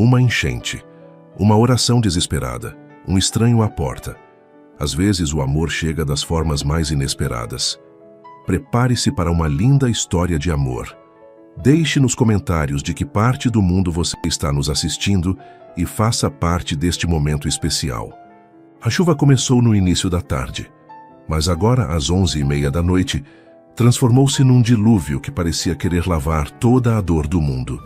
Uma enchente, uma oração desesperada, um estranho à porta. Às vezes o amor chega das formas mais inesperadas. Prepare-se para uma linda história de amor. Deixe nos comentários de que parte do mundo você está nos assistindo e faça parte deste momento especial. A chuva começou no início da tarde, mas agora, às 11h30 da noite, transformou-se num dilúvio que parecia querer lavar toda a dor do mundo.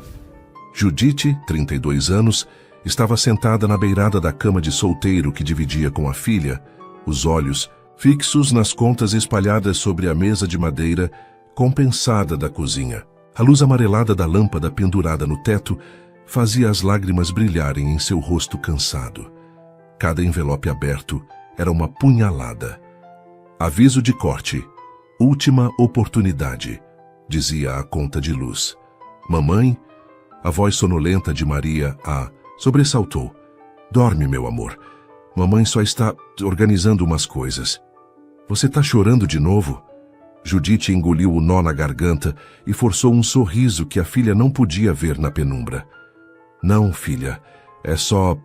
Judite, 32 anos, estava sentada na beirada da cama de solteiro que dividia com a filha, os olhos fixos nas contas espalhadas sobre a mesa de madeira compensada da cozinha. A luz amarelada da lâmpada pendurada no teto fazia as lágrimas brilharem em seu rosto cansado. Cada envelope aberto era uma punhalada. Aviso de corte. Última oportunidade, dizia a conta de luz. Mamãe, a voz sonolenta de Maria a sobressaltou. Dorme, meu amor. Mamãe só está organizando umas coisas. Você está chorando de novo? Judite engoliu o nó na garganta e forçou um sorriso que a filha não podia ver na penumbra. Não, filha, é só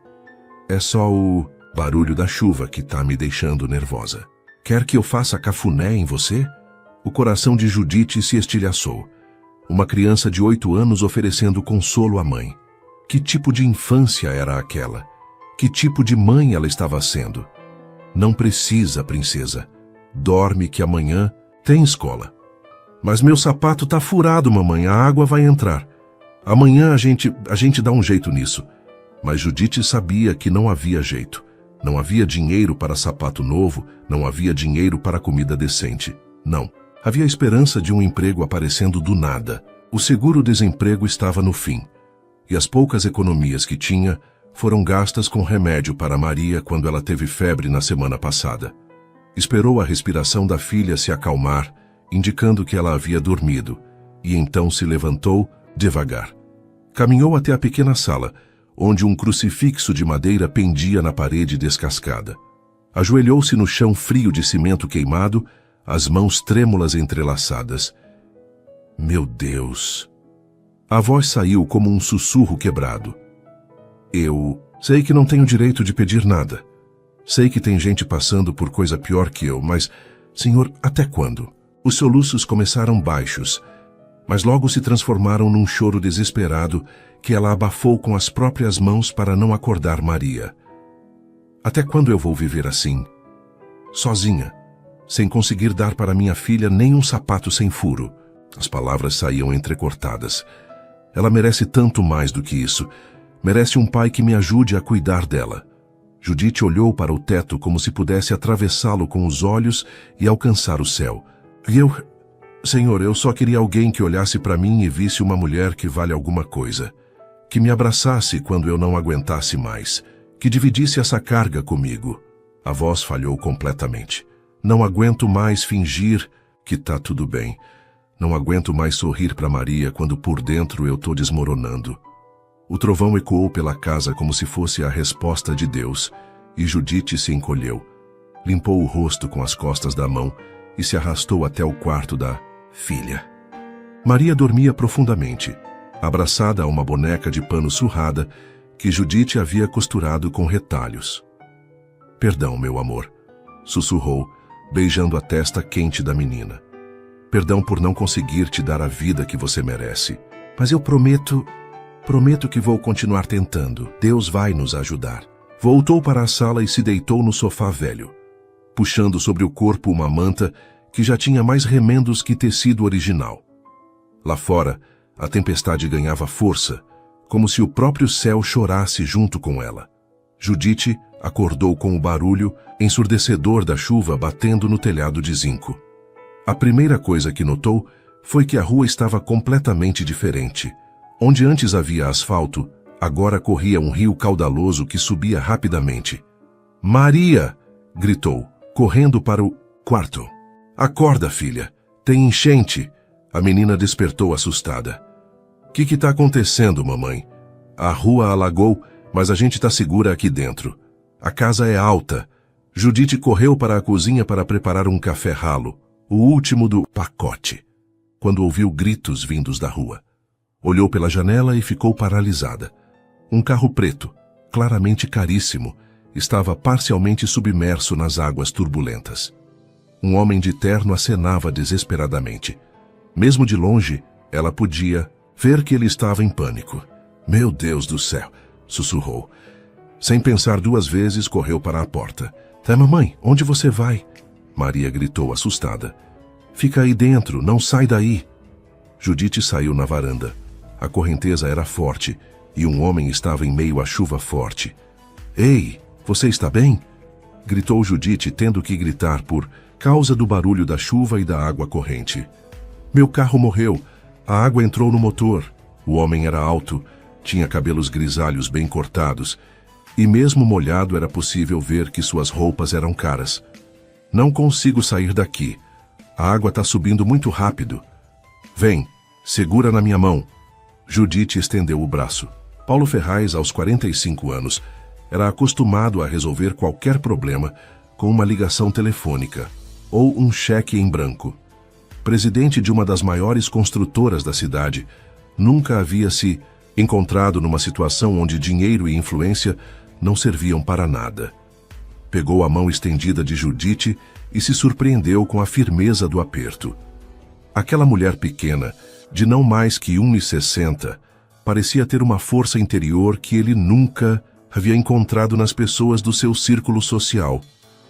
o barulho da chuva que está me deixando nervosa. Quer que eu faça cafuné em você? O coração de Judite se estilhaçou. Uma criança de 8 anos oferecendo consolo à mãe. Que tipo de infância era aquela? Que tipo de mãe ela estava sendo? Não precisa, princesa. Dorme que amanhã tem escola. Mas meu sapato tá furado, mamãe. A água vai entrar. Amanhã a gente dá um jeito nisso. Mas Judite sabia que não havia jeito. Não havia dinheiro para sapato novo, não havia dinheiro para comida decente. Não. Havia esperança de um emprego aparecendo do nada. O seguro-desemprego estava no fim. E as poucas economias que tinha foram gastas com remédio para Maria quando ela teve febre na semana passada. Esperou a respiração da filha se acalmar, indicando que ela havia dormido, e então se levantou devagar. Caminhou até a pequena sala, onde um crucifixo de madeira pendia na parede descascada. Ajoelhou-se no chão frio de cimento queimado, as mãos trêmulas entrelaçadas. Meu Deus! A voz saiu como um sussurro quebrado. Eu sei que não tenho direito de pedir nada. Sei que tem gente passando por coisa pior que eu, mas, Senhor, até quando? Os soluços começaram baixos, mas logo se transformaram num choro desesperado que ela abafou com as próprias mãos para não acordar Maria. Até quando eu vou viver assim? Sozinha, sem conseguir dar para minha filha nem um sapato sem furo. As palavras saíam entrecortadas. Ela merece tanto mais do que isso. Merece um pai que me ajude a cuidar dela. Judite olhou para o teto como se pudesse atravessá-lo com os olhos e alcançar o céu. Senhor, eu só queria alguém que olhasse para mim e visse uma mulher que vale alguma coisa. Que me abraçasse quando eu não aguentasse mais. Que dividisse essa carga comigo. A voz falhou completamente. Não aguento mais fingir que tá tudo bem. Não aguento mais sorrir para Maria quando por dentro eu tô desmoronando. O trovão ecoou pela casa como se fosse a resposta de Deus, e Judite se encolheu. Limpou o rosto com as costas da mão e se arrastou até o quarto da filha. Maria dormia profundamente, abraçada a uma boneca de pano surrada que Judite havia costurado com retalhos. Perdão, meu amor, sussurrou, beijando a testa quente da menina. Perdão por não conseguir te dar a vida que você merece. Mas eu prometo que vou continuar tentando. Deus vai nos ajudar. Voltou para a sala e se deitou no sofá velho, puxando sobre o corpo uma manta que já tinha mais remendos que tecido original. Lá fora, a tempestade ganhava força, como se o próprio céu chorasse junto com ela. Judite acordou com o barulho ensurdecedor da chuva batendo no telhado de zinco. A primeira coisa que notou foi que a rua estava completamente diferente. Onde antes havia asfalto, agora corria um rio caudaloso que subia rapidamente. Maria! Gritou, correndo para o quarto. Acorda, filha. Tem enchente. A menina despertou assustada. Que está acontecendo, mamãe? A rua alagou, mas a gente está segura aqui dentro. A casa é alta. Judite correu para a cozinha para preparar um café ralo, o último do pacote, quando ouviu gritos vindos da rua. Olhou pela janela e ficou paralisada. Um carro preto, claramente caríssimo, estava parcialmente submerso nas águas turbulentas. Um homem de terno acenava desesperadamente. Mesmo de longe, ela podia ver que ele estava em pânico. "Meu Deus do céu!" sussurrou. Sem pensar duas vezes, correu para a porta. Mamãe, onde você vai?" Maria gritou assustada. "Fica aí dentro, não sai daí." Judite saiu na varanda. A correnteza era forte e um homem estava em meio à chuva forte. "Ei, você está bem?" gritou Judite, tendo que gritar por causa do barulho da chuva e da água corrente. "Meu carro morreu. A água entrou no motor." O homem era alto, tinha cabelos grisalhos bem cortados, e mesmo molhado era possível ver que suas roupas eram caras. "Não consigo sair daqui. A água está subindo muito rápido." "Vem, segura na minha mão." Judite estendeu o braço. Paulo Ferraz, aos 45 anos, era acostumado a resolver qualquer problema com uma ligação telefônica ou um cheque em branco. Presidente de uma das maiores construtoras da cidade, nunca havia se encontrado numa situação onde dinheiro e influência não serviam para nada. Pegou a mão estendida de Judite e se surpreendeu com a firmeza do aperto. Aquela mulher pequena, de não mais que 1,60, parecia ter uma força interior que ele nunca havia encontrado nas pessoas do seu círculo social.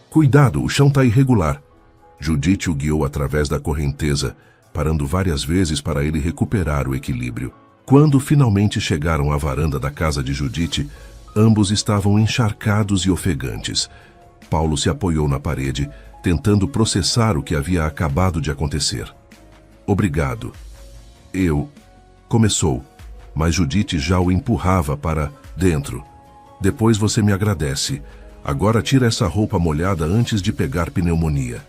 "Cuidado, o chão está irregular." Judite o guiou através da correnteza, parando várias vezes para ele recuperar o equilíbrio. Quando finalmente chegaram à varanda da casa de Judite, ambos estavam encharcados e ofegantes. Paulo se apoiou na parede, tentando processar o que havia acabado de acontecer. "Obrigado." Começou, mas Judite já o empurrava para dentro. "Depois você me agradece. Agora tira essa roupa molhada antes de pegar pneumonia."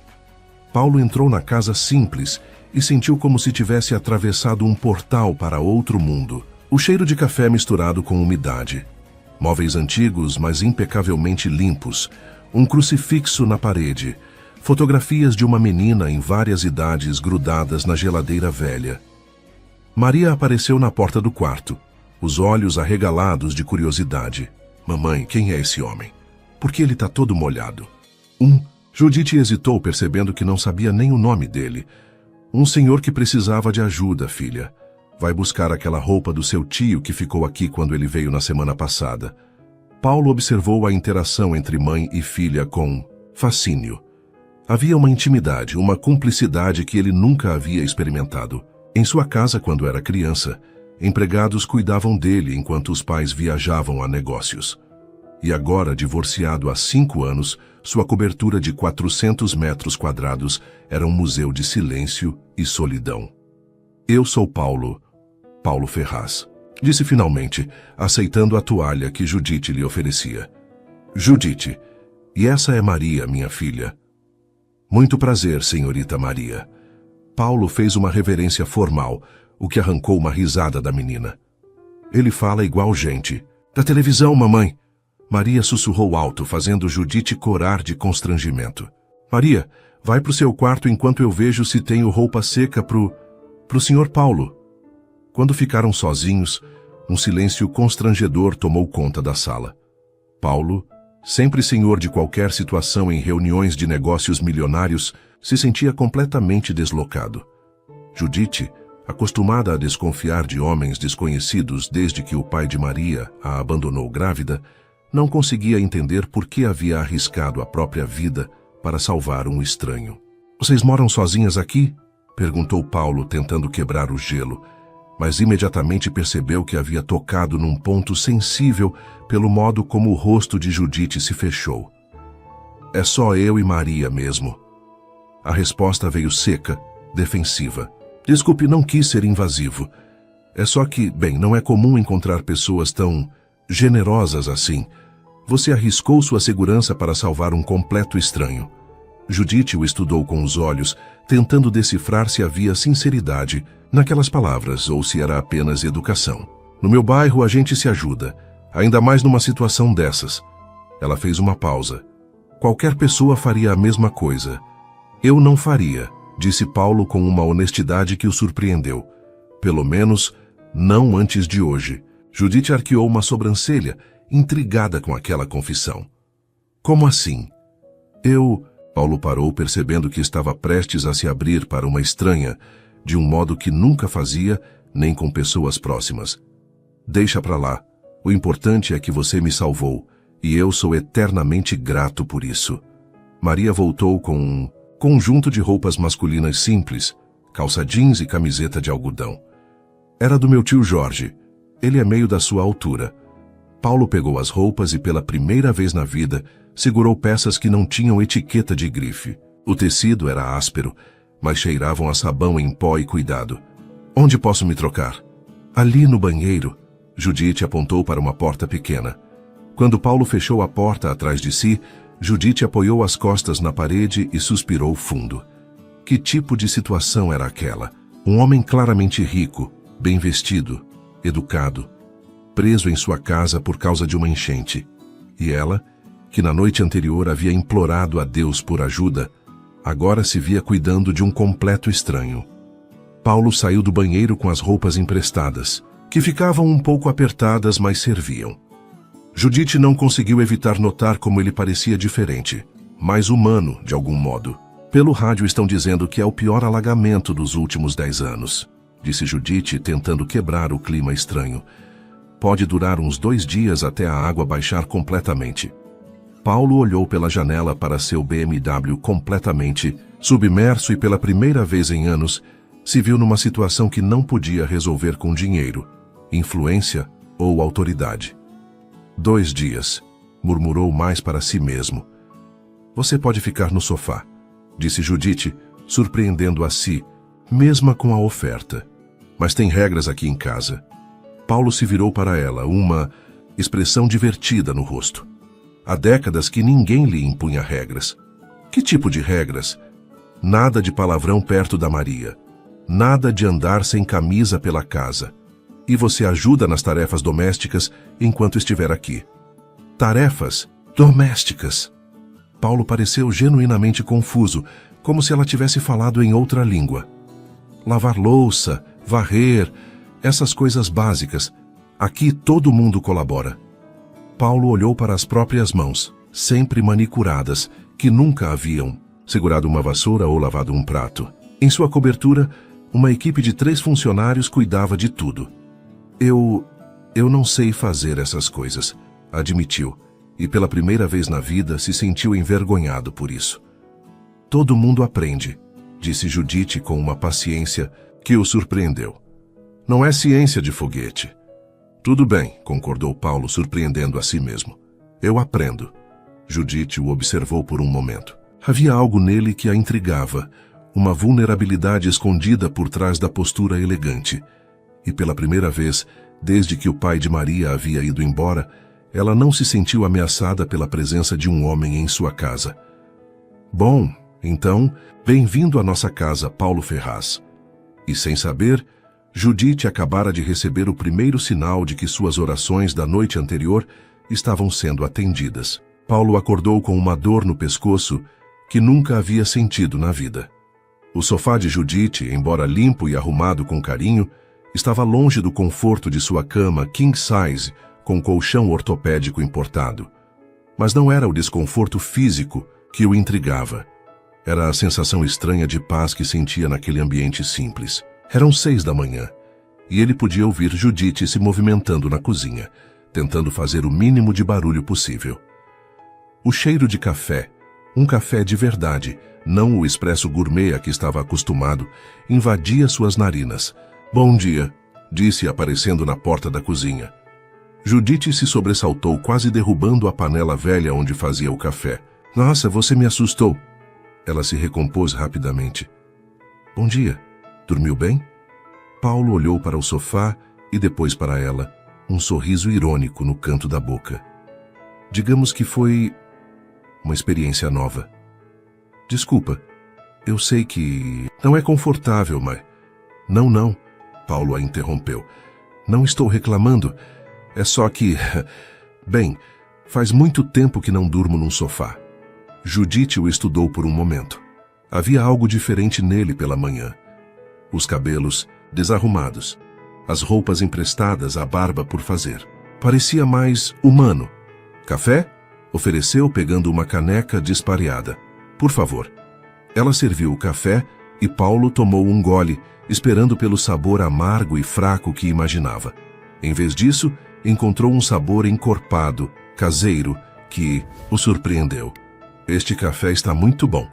Paulo entrou na casa simples e sentiu como se tivesse atravessado um portal para outro mundo. O cheiro de café misturado com umidade. Móveis antigos, mas impecavelmente limpos. Um crucifixo na parede. Fotografias de uma menina em várias idades grudadas na geladeira velha. Maria apareceu na porta do quarto, os olhos arregalados de curiosidade. "Mamãe, quem é esse homem? Por que ele está todo molhado?" Judite hesitou, percebendo que não sabia nem o nome dele. "Um senhor que precisava de ajuda, filha. Vai buscar aquela roupa do seu tio que ficou aqui quando ele veio na semana passada." Paulo observou a interação entre mãe e filha com fascínio. Havia uma intimidade, uma cumplicidade que ele nunca havia experimentado. Em sua casa, quando era criança, empregados cuidavam dele enquanto os pais viajavam a negócios. E agora, divorciado há 5 anos, sua cobertura de 400 metros quadrados era um museu de silêncio e solidão. "Eu sou Paulo Ferraz", disse finalmente, aceitando a toalha que Judite lhe oferecia. "Judite, e essa é Maria, minha filha." "Muito prazer, senhorita Maria." Paulo fez uma reverência formal, o que arrancou uma risada da menina. "Ele fala igual gente." "Da televisão, mamãe." Maria sussurrou alto, fazendo Judite corar de constrangimento. "Maria, vai pro seu quarto enquanto eu vejo se tenho roupa seca pro senhor Paulo." Quando ficaram sozinhos, um silêncio constrangedor tomou conta da sala. Paulo, sempre senhor de qualquer situação em reuniões de negócios milionários, se sentia completamente deslocado. Judite, acostumada a desconfiar de homens desconhecidos desde que o pai de Maria a abandonou grávida, não conseguia entender por que havia arriscado a própria vida para salvar um estranho. "Vocês moram sozinhas aqui?" perguntou Paulo, tentando quebrar o gelo, mas imediatamente percebeu que havia tocado num ponto sensível pelo modo como o rosto de Judite se fechou. "É só eu e Maria mesmo." A resposta veio seca, defensiva. "Desculpe, não quis ser invasivo. É só que, não é comum encontrar pessoas tão generosas assim. Você arriscou sua segurança para salvar um completo estranho." Judite o estudou com os olhos, tentando decifrar se havia sinceridade naquelas palavras ou se era apenas educação. "No meu bairro a gente se ajuda, ainda mais numa situação dessas." Ela fez uma pausa. "Qualquer pessoa faria a mesma coisa." "Eu não faria", disse Paulo com uma honestidade que o surpreendeu. "Pelo menos, não antes de hoje." Judite arqueou uma sobrancelha, intrigada com aquela confissão. Como assim? Paulo parou, percebendo que estava prestes a se abrir para uma estranha, de um modo que nunca fazia, nem com pessoas próximas. Deixa pra lá. O importante é que você me salvou, e eu sou eternamente grato por isso. Maria voltou com um conjunto de roupas masculinas simples, calça jeans e camiseta de algodão. Era do meu tio Jorge. Ele é meio da sua altura. Paulo pegou as roupas e, pela primeira vez na vida, segurou peças que não tinham etiqueta de grife. O tecido era áspero, mas cheiravam a sabão em pó e cuidado. Onde posso me trocar? Ali no banheiro. Judite apontou para uma porta pequena. Quando Paulo fechou a porta atrás de si, Judite apoiou as costas na parede e suspirou fundo. Que tipo de situação era aquela? Um homem claramente rico, bem vestido, educado, preso em sua casa por causa de uma enchente. E ela, que na noite anterior havia implorado a Deus por ajuda, agora se via cuidando de um completo estranho. Paulo saiu do banheiro com as roupas emprestadas, que ficavam um pouco apertadas, mas serviam. Judite não conseguiu evitar notar como ele parecia diferente, mais humano, de algum modo. Pelo rádio estão dizendo que é o pior alagamento dos últimos 10 anos, disse Judite, tentando quebrar o clima estranho. Pode durar uns 2 dias até a água baixar completamente. Paulo olhou pela janela para seu BMW completamente submerso e pela primeira vez em anos se viu numa situação que não podia resolver com dinheiro, influência ou autoridade. 2 dias, murmurou mais para si mesmo. Você pode ficar no sofá, disse Judite, surpreendendo a si, mesma com a oferta. Mas tem regras aqui em casa. Paulo se virou para ela, uma expressão divertida no rosto. Há décadas que ninguém lhe impunha regras. Que tipo de regras? Nada de palavrão perto da Maria. Nada de andar sem camisa pela casa. E você ajuda nas tarefas domésticas enquanto estiver aqui. Tarefas domésticas. Paulo pareceu genuinamente confuso, como se ela tivesse falado em outra língua. Lavar louça, varrer, essas coisas básicas. Aqui todo mundo colabora. Paulo olhou para as próprias mãos, sempre manicuradas, que nunca haviam segurado uma vassoura ou lavado um prato. Em sua cobertura, uma equipe de 3 funcionários cuidava de tudo. Eu não sei fazer essas coisas, admitiu, e pela primeira vez na vida se sentiu envergonhado por isso. Todo mundo aprende, disse Judite com uma paciência que o surpreendeu. Não é ciência de foguete. Tudo bem, concordou Paulo, surpreendendo a si mesmo. Eu aprendo. Judite o observou por um momento. Havia algo nele que a intrigava, uma vulnerabilidade escondida por trás da postura elegante. E pela primeira vez, desde que o pai de Maria havia ido embora, ela não se sentiu ameaçada pela presença de um homem em sua casa. Bom, então, bem-vindo à nossa casa, Paulo Ferraz. E sem saber, Judite acabara de receber o primeiro sinal de que suas orações da noite anterior estavam sendo atendidas. Paulo acordou com uma dor no pescoço que nunca havia sentido na vida. O sofá de Judite, embora limpo e arrumado com carinho, estava longe do conforto de sua cama king size com colchão ortopédico importado. Mas não era o desconforto físico que o intrigava. Era a sensação estranha de paz que sentia naquele ambiente simples. Eram 6 da manhã, e ele podia ouvir Judite se movimentando na cozinha, tentando fazer o mínimo de barulho possível. O cheiro de café, um café de verdade, não o expresso gourmet a que estava acostumado, invadia suas narinas. Bom dia, disse aparecendo na porta da cozinha. Judite se sobressaltou, quase derrubando a panela velha onde fazia o café. Nossa, você me assustou. Ela se recompôs rapidamente. Bom dia. Dormiu bem? Paulo olhou para o sofá e depois para ela, um sorriso irônico no canto da boca. Digamos que foi uma experiência nova. Desculpa, eu sei que não é confortável, mas... Não, Paulo a interrompeu. Não estou reclamando, é só que... Bem, faz muito tempo que não durmo num sofá. Judite o estudou por um momento. Havia algo diferente nele pela manhã. Os cabelos desarrumados, as roupas emprestadas, a barba por fazer. Parecia mais humano. Café? Ofereceu, pegando uma caneca dispareada. Por favor. Ela serviu o café e Paulo tomou um gole, esperando pelo sabor amargo e fraco que imaginava. Em vez disso, encontrou um sabor encorpado, caseiro, que o surpreendeu. Este café está muito bom,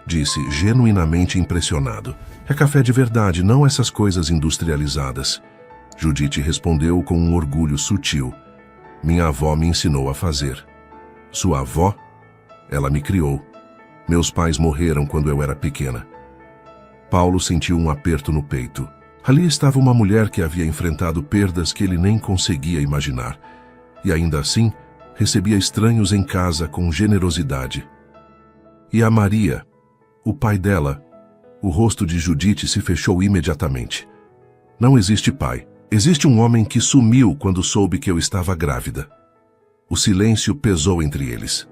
disse, genuinamente impressionado. É café de verdade, não essas coisas industrializadas. Judite respondeu com um orgulho sutil. Minha avó me ensinou a fazer. Sua avó? Ela me criou. Meus pais morreram quando eu era pequena. Paulo sentiu um aperto no peito. Ali estava uma mulher que havia enfrentado perdas que ele nem conseguia imaginar. E ainda assim, recebia estranhos em casa com generosidade. E a Maria, o pai dela, o rosto de Judite se fechou imediatamente. Não existe pai. Existe um homem que sumiu quando soube que eu estava grávida. O silêncio pesou entre eles.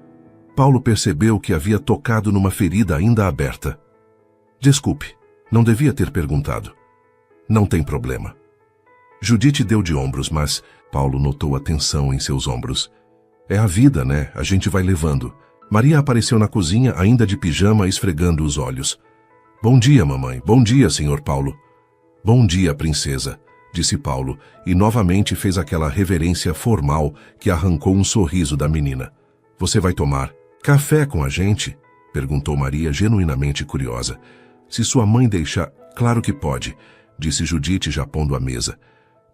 Paulo percebeu que havia tocado numa ferida ainda aberta. Desculpe, não devia ter perguntado. Não tem problema. Judite deu de ombros, mas Paulo notou a tensão em seus ombros. É a vida, né? A gente vai levando. Maria apareceu na cozinha, ainda de pijama, esfregando os olhos. Bom dia, mamãe. Bom dia, senhor Paulo. Bom dia, princesa, disse Paulo, e novamente fez aquela reverência formal que arrancou um sorriso da menina. Você vai tomar café com a gente? Perguntou Maria, genuinamente curiosa. Se sua mãe deixar, claro que pode, disse Judite, já pondo à mesa.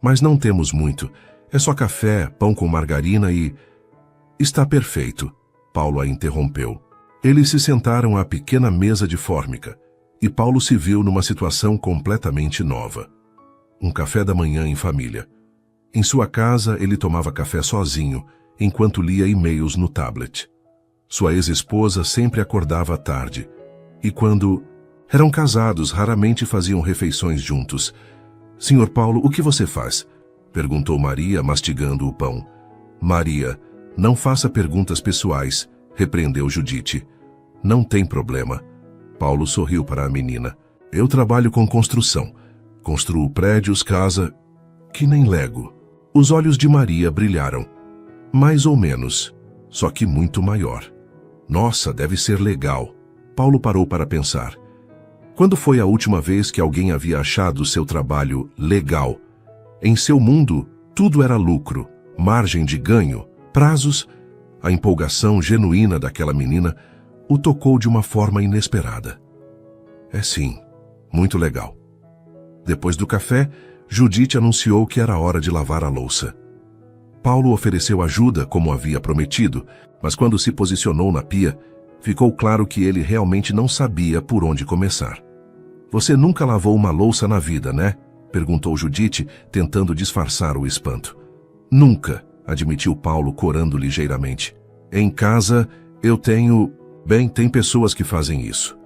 Mas não temos muito. É só café, pão com margarina e... Está perfeito, Paulo a interrompeu. Eles se sentaram à pequena mesa de fórmica, e Paulo se viu numa situação completamente nova. Um café da manhã em família. Em sua casa, ele tomava café sozinho, enquanto lia e-mails no tablet. Sua ex-esposa sempre acordava à tarde, e quando eram casados, raramente faziam refeições juntos. Senhor Paulo, o que você faz? Perguntou Maria, mastigando o pão. Maria, não faça perguntas pessoais, repreendeu Judite. Não tem problema. Paulo sorriu para a menina. Eu trabalho com construção. Construo prédios, casa... que nem Lego. Os olhos de Maria brilharam. Mais ou menos, só que muito maior. Nossa, deve ser legal. Paulo parou para pensar. Quando foi a última vez que alguém havia achado seu trabalho legal? Em seu mundo, tudo era lucro, margem de ganho, prazos. A empolgação genuína daquela menina o tocou de uma forma inesperada. É sim, muito legal. Depois do café, Judite anunciou que era hora de lavar a louça. Paulo ofereceu ajuda, como havia prometido, mas quando se posicionou na pia, ficou claro que ele realmente não sabia por onde começar. Você nunca lavou uma louça na vida, né? Perguntou Judite, tentando disfarçar o espanto. Nunca, admitiu Paulo, corando ligeiramente. Em casa, eu tenho... Bem, tem pessoas que fazem isso.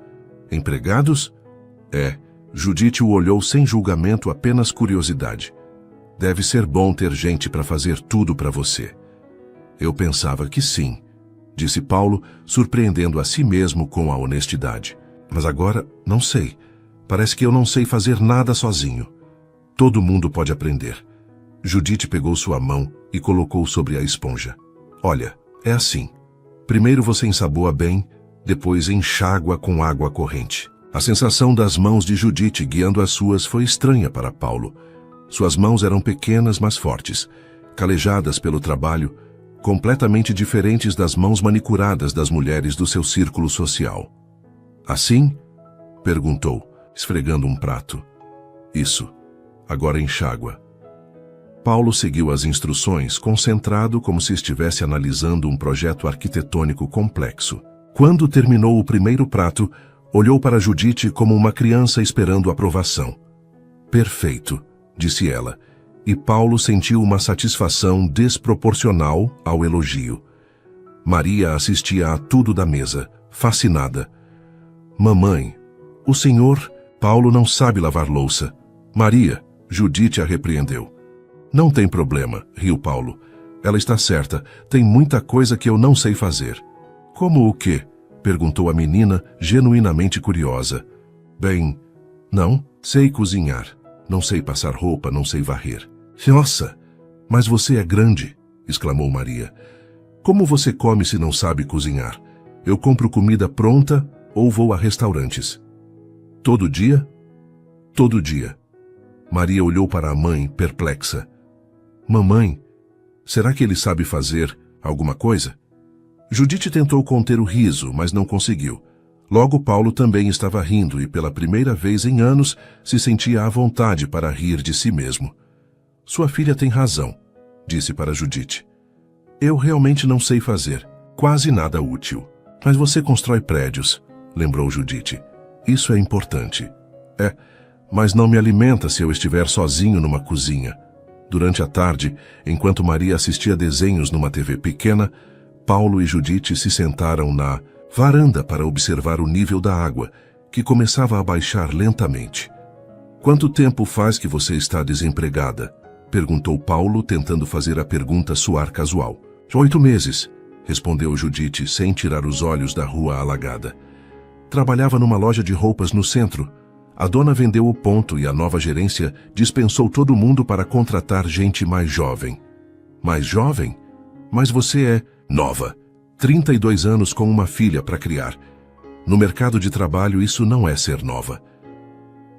Empregados? É. Judite o olhou sem julgamento, apenas curiosidade. Deve ser bom ter gente para fazer tudo para você. Eu pensava que sim, disse Paulo, surpreendendo a si mesmo com a honestidade. Mas agora, não sei. Parece que eu não sei fazer nada sozinho. Todo mundo pode aprender. Judite pegou sua mão e colocou sobre a esponja. Olha, é assim. Primeiro você ensaboa bem, depois enxágua com água corrente. A sensação das mãos de Judite guiando as suas foi estranha para Paulo. Suas mãos eram pequenas, mas fortes, calejadas pelo trabalho, completamente diferentes das mãos manicuradas das mulheres do seu círculo social. Assim? Perguntou, esfregando um prato. Isso. Agora enxágua. Paulo seguiu as instruções, concentrado como se estivesse analisando um projeto arquitetônico complexo. Quando terminou o primeiro prato, olhou para Judite como uma criança esperando aprovação. Perfeito, disse ela, e Paulo sentiu uma satisfação desproporcional ao elogio. Maria assistia a tudo da mesa, fascinada. Mamãe, o senhor... Paulo não sabe lavar louça. Maria, Judite a repreendeu. Não tem problema, riu Paulo. Ela está certa, tem muita coisa que eu não sei fazer. Como o quê? Perguntou a menina, genuinamente curiosa. Bem, não, sei cozinhar. Não sei passar roupa, não sei varrer. Nossa, mas você é grande, exclamou Maria. Como você come se não sabe cozinhar? Eu compro comida pronta ou vou a restaurantes. Todo dia? Todo dia. Maria olhou para a mãe, perplexa. Mamãe, será que ele sabe fazer alguma coisa? Judite tentou conter o riso, mas não conseguiu. Logo Paulo também estava rindo e pela primeira vez em anos se sentia à vontade para rir de si mesmo. Sua filha tem razão, disse para Judite. Eu realmente não sei fazer, quase nada útil. Mas você constrói prédios, lembrou Judite. Isso é importante. Mas não me alimenta se eu estiver sozinho numa cozinha. Durante a tarde, enquanto Maria assistia desenhos numa TV pequena, Paulo e Judite se sentaram na varanda para observar o nível da água, que começava a baixar lentamente. Quanto tempo faz que você está desempregada? Perguntou Paulo, tentando fazer a pergunta soar casual. 8 meses, respondeu Judite, sem tirar os olhos da rua alagada. Trabalhava numa loja de roupas no centro. A dona vendeu o ponto e a nova gerência dispensou todo mundo para contratar gente mais jovem. Mais jovem? Mas você é nova. 32 anos com uma filha para criar. No mercado de trabalho isso não é ser nova.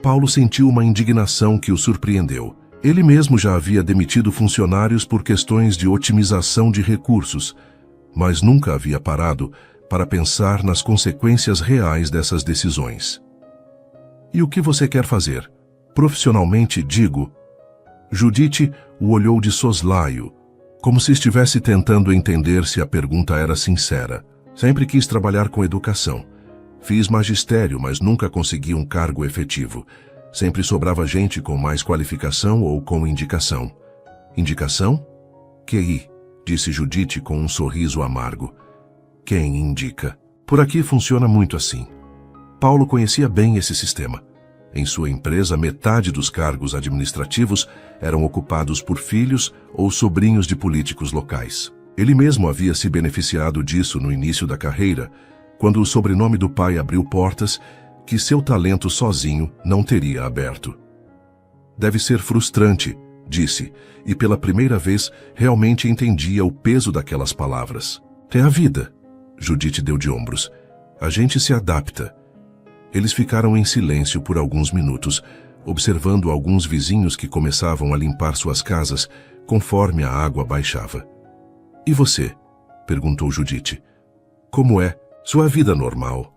Paulo sentiu uma indignação que o surpreendeu. Ele mesmo já havia demitido funcionários por questões de otimização de recursos, mas nunca havia parado para pensar nas consequências reais dessas decisões. E o que você quer fazer? Profissionalmente, digo. Judite o olhou de soslaio, como se estivesse tentando entender se a pergunta era sincera. Sempre quis trabalhar com educação. Fiz magistério, mas nunca consegui um cargo efetivo. Sempre sobrava gente com mais qualificação ou com indicação. Indicação? QI, disse Judite com um sorriso amargo. Quem indica? Por aqui funciona muito assim. Paulo conhecia bem esse sistema. Em sua empresa, metade dos cargos administrativos eram ocupados por filhos ou sobrinhos de políticos locais. Ele mesmo havia se beneficiado disso no início da carreira, quando o sobrenome do pai abriu portas que seu talento sozinho não teria aberto. Deve ser frustrante, disse, e pela primeira vez realmente entendia o peso daquelas palavras. É a vida, Judite deu de ombros. A gente se adapta. Eles ficaram em silêncio por alguns minutos, observando alguns vizinhos que começavam a limpar suas casas conforme a água baixava. E você? Perguntou Judite. Como é? Sua vida normal.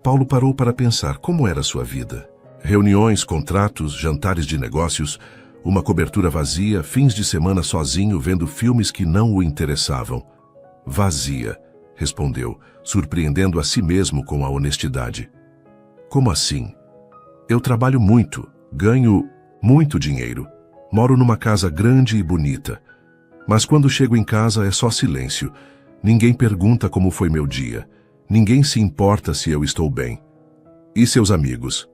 Paulo parou para pensar como era sua vida. Reuniões, contratos, jantares de negócios, uma cobertura vazia, fins de semana sozinho vendo filmes que não o interessavam. Vazia, respondeu, surpreendendo a si mesmo com a honestidade. Como assim? Eu trabalho muito, ganho muito dinheiro, moro numa casa grande e bonita. Mas quando chego em casa é só silêncio. Ninguém pergunta como foi meu dia. Ninguém se importa se eu estou bem. E seus amigos?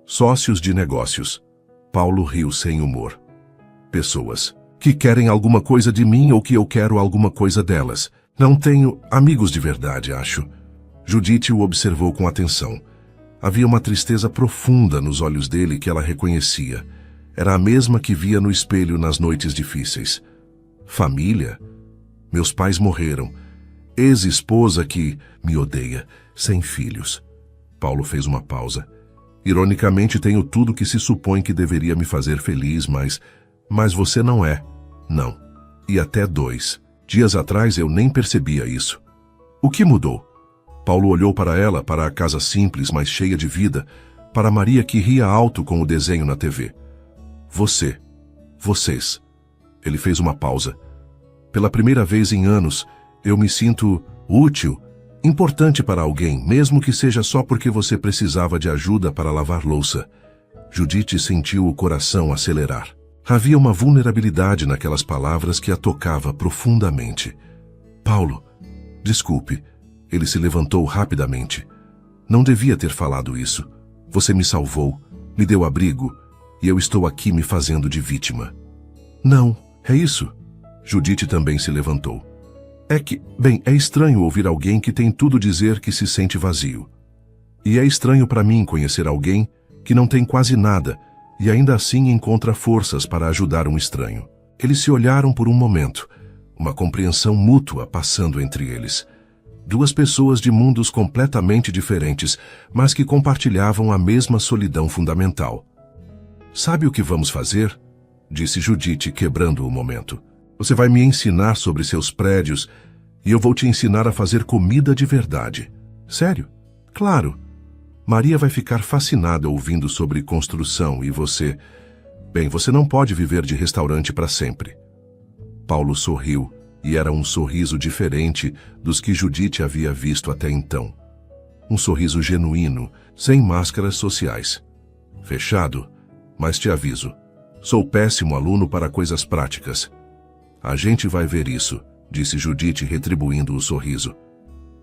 Sócios de negócios. Paulo riu sem humor. Pessoas que querem alguma coisa de mim ou que eu quero alguma coisa delas. Não tenho amigos de verdade, acho. Judite o observou com atenção. Havia uma tristeza profunda nos olhos dele que ela reconhecia. Era a mesma que via no espelho nas noites difíceis. Família? Meus pais morreram. Ex-esposa que me odeia, sem filhos. Paulo fez uma pausa. Ironicamente, tenho tudo que se supõe que deveria me fazer feliz, mas você não é. Não. E até 2. Dias atrás eu nem percebia isso. O que mudou? Paulo olhou para ela, para a casa simples, mas cheia de vida, para Maria que ria alto com o desenho na TV. Você. Vocês. Ele fez uma pausa. Pela primeira vez em anos, eu me sinto útil, importante para alguém, mesmo que seja só porque você precisava de ajuda para lavar louça. Judite sentiu o coração acelerar. Havia uma vulnerabilidade naquelas palavras que a tocava profundamente. Paulo, desculpe. Ele se levantou rapidamente. Não devia ter falado isso. Você me salvou, me deu abrigo, e eu estou aqui me fazendo de vítima. Não, é isso. Judite também se levantou. É estranho ouvir alguém que tem tudo dizer que se sente vazio. E é estranho para mim conhecer alguém que não tem quase nada e ainda assim encontra forças para ajudar um estranho. Eles se olharam por um momento, uma compreensão mútua passando entre eles. Duas pessoas de mundos completamente diferentes, mas que compartilhavam a mesma solidão fundamental. "Sabe o que vamos fazer?" disse Judite, quebrando o momento. "Você vai me ensinar sobre seus prédios e eu vou te ensinar a fazer comida de verdade." "Sério?" "Claro. Maria vai ficar fascinada ouvindo sobre construção e você... Bem, você não pode viver de restaurante para sempre." Paulo sorriu, e era um sorriso diferente dos que Judite havia visto até então. Um sorriso genuíno, sem máscaras sociais. "Fechado, mas te aviso, sou péssimo aluno para coisas práticas." "A gente vai ver isso", disse Judite, retribuindo o sorriso.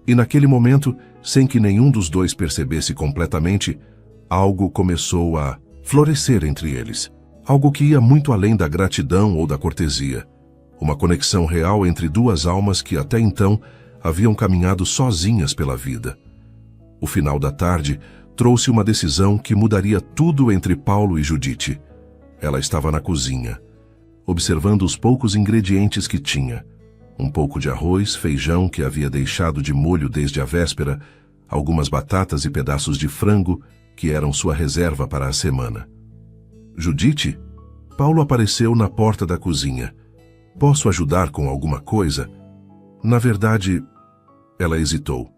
E naquele momento, sem que nenhum dos dois percebesse completamente, algo começou a florescer entre eles. Algo que ia muito além da gratidão ou da cortesia. Uma conexão real entre duas almas que até então haviam caminhado sozinhas pela vida. O final da tarde trouxe uma decisão que mudaria tudo entre Paulo e Judite. Ela estava na cozinha, observando os poucos ingredientes que tinha. Um pouco de arroz, feijão que havia deixado de molho desde a véspera, algumas batatas e pedaços de frango que eram sua reserva para a semana. "Judite?" Paulo apareceu na porta da cozinha. "Posso ajudar com alguma coisa?" "Na verdade..." Ela hesitou.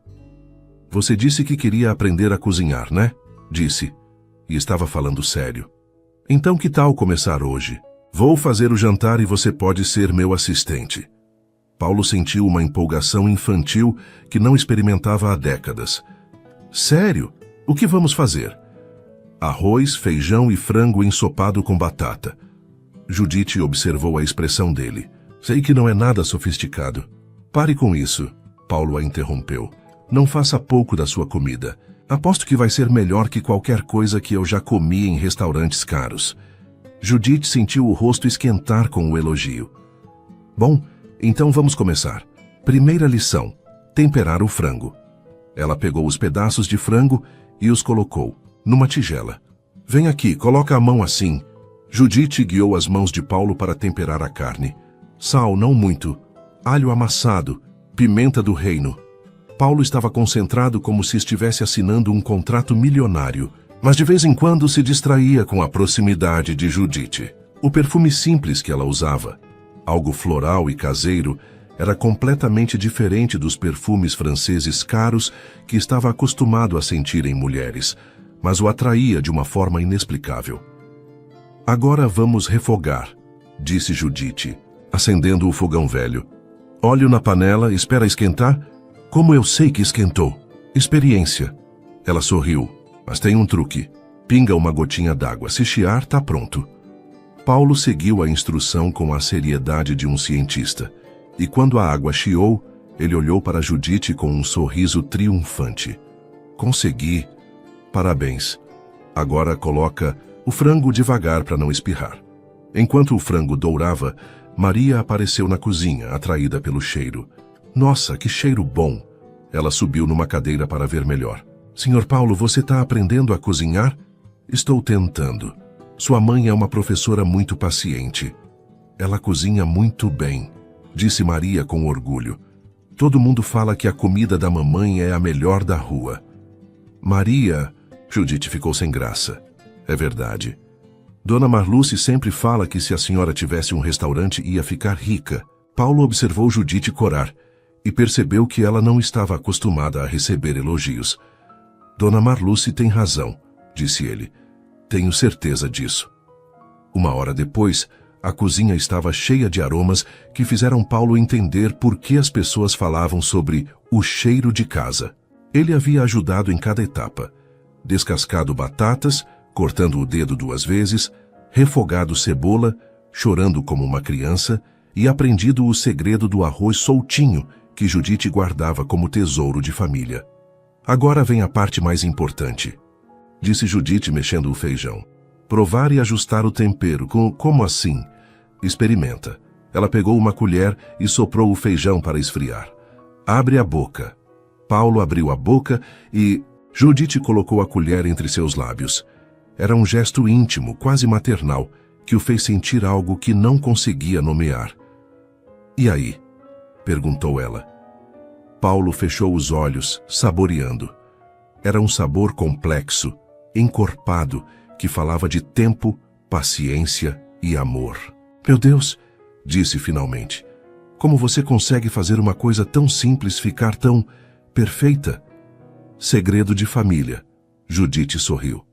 "Você disse que queria aprender a cozinhar, né?" disse, e estava falando sério. "Então que tal começar hoje? Vou fazer o jantar e você pode ser meu assistente." Paulo sentiu uma empolgação infantil que não experimentava há décadas. "Sério? O que vamos fazer?" "Arroz, feijão e frango ensopado com batata." Judite observou a expressão dele. "Sei que não é nada sofisticado." "Pare com isso", Paulo a interrompeu. "Não faça pouco da sua comida. Aposto que vai ser melhor que qualquer coisa que eu já comi em restaurantes caros." Judite sentiu o rosto esquentar com o elogio. "Bom, então vamos começar. Primeira lição: temperar o frango." Ela pegou os pedaços de frango e os colocou numa tigela. "Vem aqui, coloca a mão assim." Judite guiou as mãos de Paulo para temperar a carne. "Sal, não muito. Alho amassado. Pimenta do reino." Paulo estava concentrado como se estivesse assinando um contrato milionário, mas de vez em quando se distraía com a proximidade de Judite. O perfume simples que ela usava, algo floral e caseiro, era completamente diferente dos perfumes franceses caros que estava acostumado a sentir em mulheres, mas o atraía de uma forma inexplicável. "Agora vamos refogar", disse Judite, acendendo o fogão velho. "Óleo na panela, espera esquentar?" "Como eu sei que esquentou?" "Experiência." Ela sorriu. "Mas tem um truque. Pinga uma gotinha d'água. Se chiar, tá pronto." Paulo seguiu a instrução com a seriedade de um cientista. E quando a água chiou, ele olhou para Judite com um sorriso triunfante. "Consegui. Parabéns. Agora coloca o frango devagar para não espirrar." Enquanto o frango dourava, Maria apareceu na cozinha, atraída pelo cheiro. "Nossa, que cheiro bom!" Ela subiu numa cadeira para ver melhor. "Senhor Paulo, você está aprendendo a cozinhar?" "Estou tentando. Sua mãe é uma professora muito paciente." "Ela cozinha muito bem", disse Maria com orgulho. "Todo mundo fala que a comida da mamãe é a melhor da rua." "Maria..." Judite ficou sem graça. "É verdade. Dona Marluce sempre fala que se a senhora tivesse um restaurante ia ficar rica." Paulo observou Judite corar e percebeu que ela não estava acostumada a receber elogios. "Dona Marluce tem razão", disse ele. "Tenho certeza disso." Uma hora depois, a cozinha estava cheia de aromas que fizeram Paulo entender por que as pessoas falavam sobre o cheiro de casa. Ele havia ajudado em cada etapa. Descascado batatas, cortando o dedo 2 vezes, refogado cebola, chorando como uma criança, e aprendido o segredo do arroz soltinho que Judite guardava como tesouro de família. "Agora vem a parte mais importante", disse Judite mexendo o feijão. "Provar e ajustar o tempero. Como assim?" "Experimenta." Ela pegou uma colher e soprou o feijão para esfriar. "Abre a boca." Paulo abriu a boca e Judite colocou a colher entre seus lábios. Era um gesto íntimo, quase maternal, que o fez sentir algo que não conseguia nomear. "E aí?" perguntou ela. Paulo fechou os olhos, saboreando. Era um sabor complexo, encorpado, que falava de tempo, paciência e amor. "Meu Deus", disse finalmente, "como você consegue fazer uma coisa tão simples ficar tão perfeita?" "Segredo de família", Judite sorriu.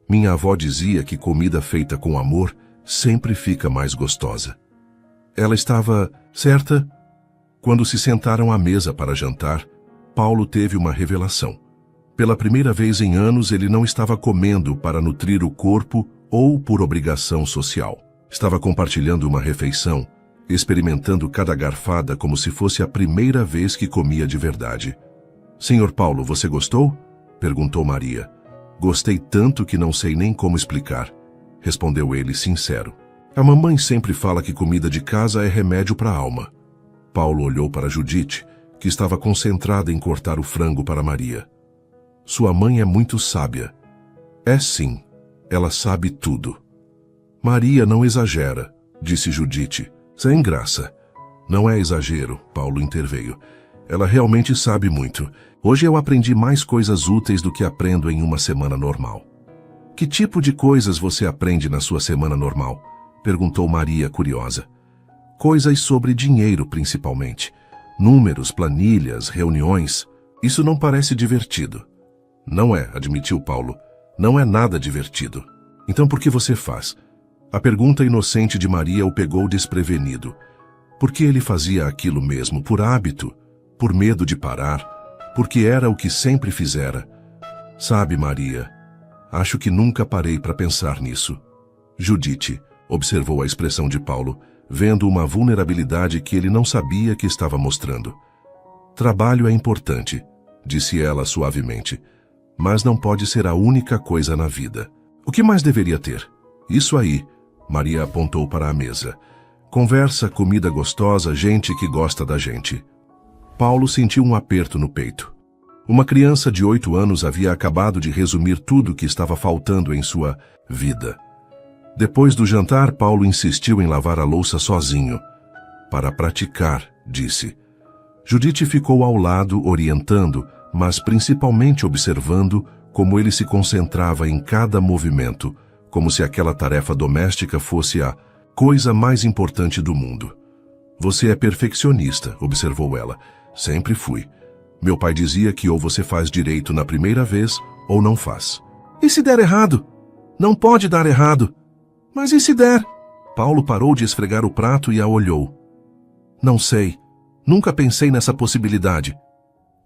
"Minha avó dizia que comida feita com amor sempre fica mais gostosa." Ela estava certa? Quando se sentaram à mesa para jantar, Paulo teve uma revelação. Pela primeira vez em anos, ele não estava comendo para nutrir o corpo ou por obrigação social. Estava compartilhando uma refeição, experimentando cada garfada como se fosse a primeira vez que comia de verdade. "Senhor Paulo, você gostou?" perguntou Maria. "Gostei tanto que não sei nem como explicar", respondeu ele sincero. "A mamãe sempre fala que comida de casa é remédio para a alma." Paulo olhou para Judite, que estava concentrada em cortar o frango para Maria. "Sua mãe é muito sábia." "É sim, ela sabe tudo." "Maria não exagera", disse Judite, sem graça. "Não é exagero", Paulo interveio. "Ela realmente sabe muito. Hoje eu aprendi mais coisas úteis do que aprendo em uma semana normal." "Que tipo de coisas você aprende na sua semana normal?" perguntou Maria, curiosa. "Coisas sobre dinheiro, principalmente. Números, planilhas, reuniões. Isso não parece divertido." "Não é", admitiu Paulo. "Não é nada divertido." "Então por que você faz?" A pergunta inocente de Maria o pegou desprevenido. Por que ele fazia aquilo mesmo? Por hábito? Por medo de parar? Porque era o que sempre fizera? "Sabe, Maria, acho que nunca parei para pensar nisso." Judite observou a expressão de Paulo, vendo uma vulnerabilidade que ele não sabia que estava mostrando. "Trabalho é importante", disse ela suavemente, "mas não pode ser a única coisa na vida." "O que mais deveria ter?" "Isso aí", Maria apontou para a mesa. "Conversa, comida gostosa, gente que gosta da gente." Paulo sentiu um aperto no peito. Uma criança de 8 anos havia acabado de resumir tudo o que estava faltando em sua vida. Depois do jantar, Paulo insistiu em lavar a louça sozinho. "Para praticar", disse. Judite ficou ao lado, orientando, mas principalmente observando como ele se concentrava em cada movimento, como se aquela tarefa doméstica fosse a coisa mais importante do mundo. "Você é perfeccionista", observou ela. "Sempre fui. Meu pai dizia que ou você faz direito na primeira vez ou não faz." "E se der errado?" "Não pode dar errado." "Mas e se der?" Paulo parou de esfregar o prato e a olhou. "Não sei. Nunca pensei nessa possibilidade.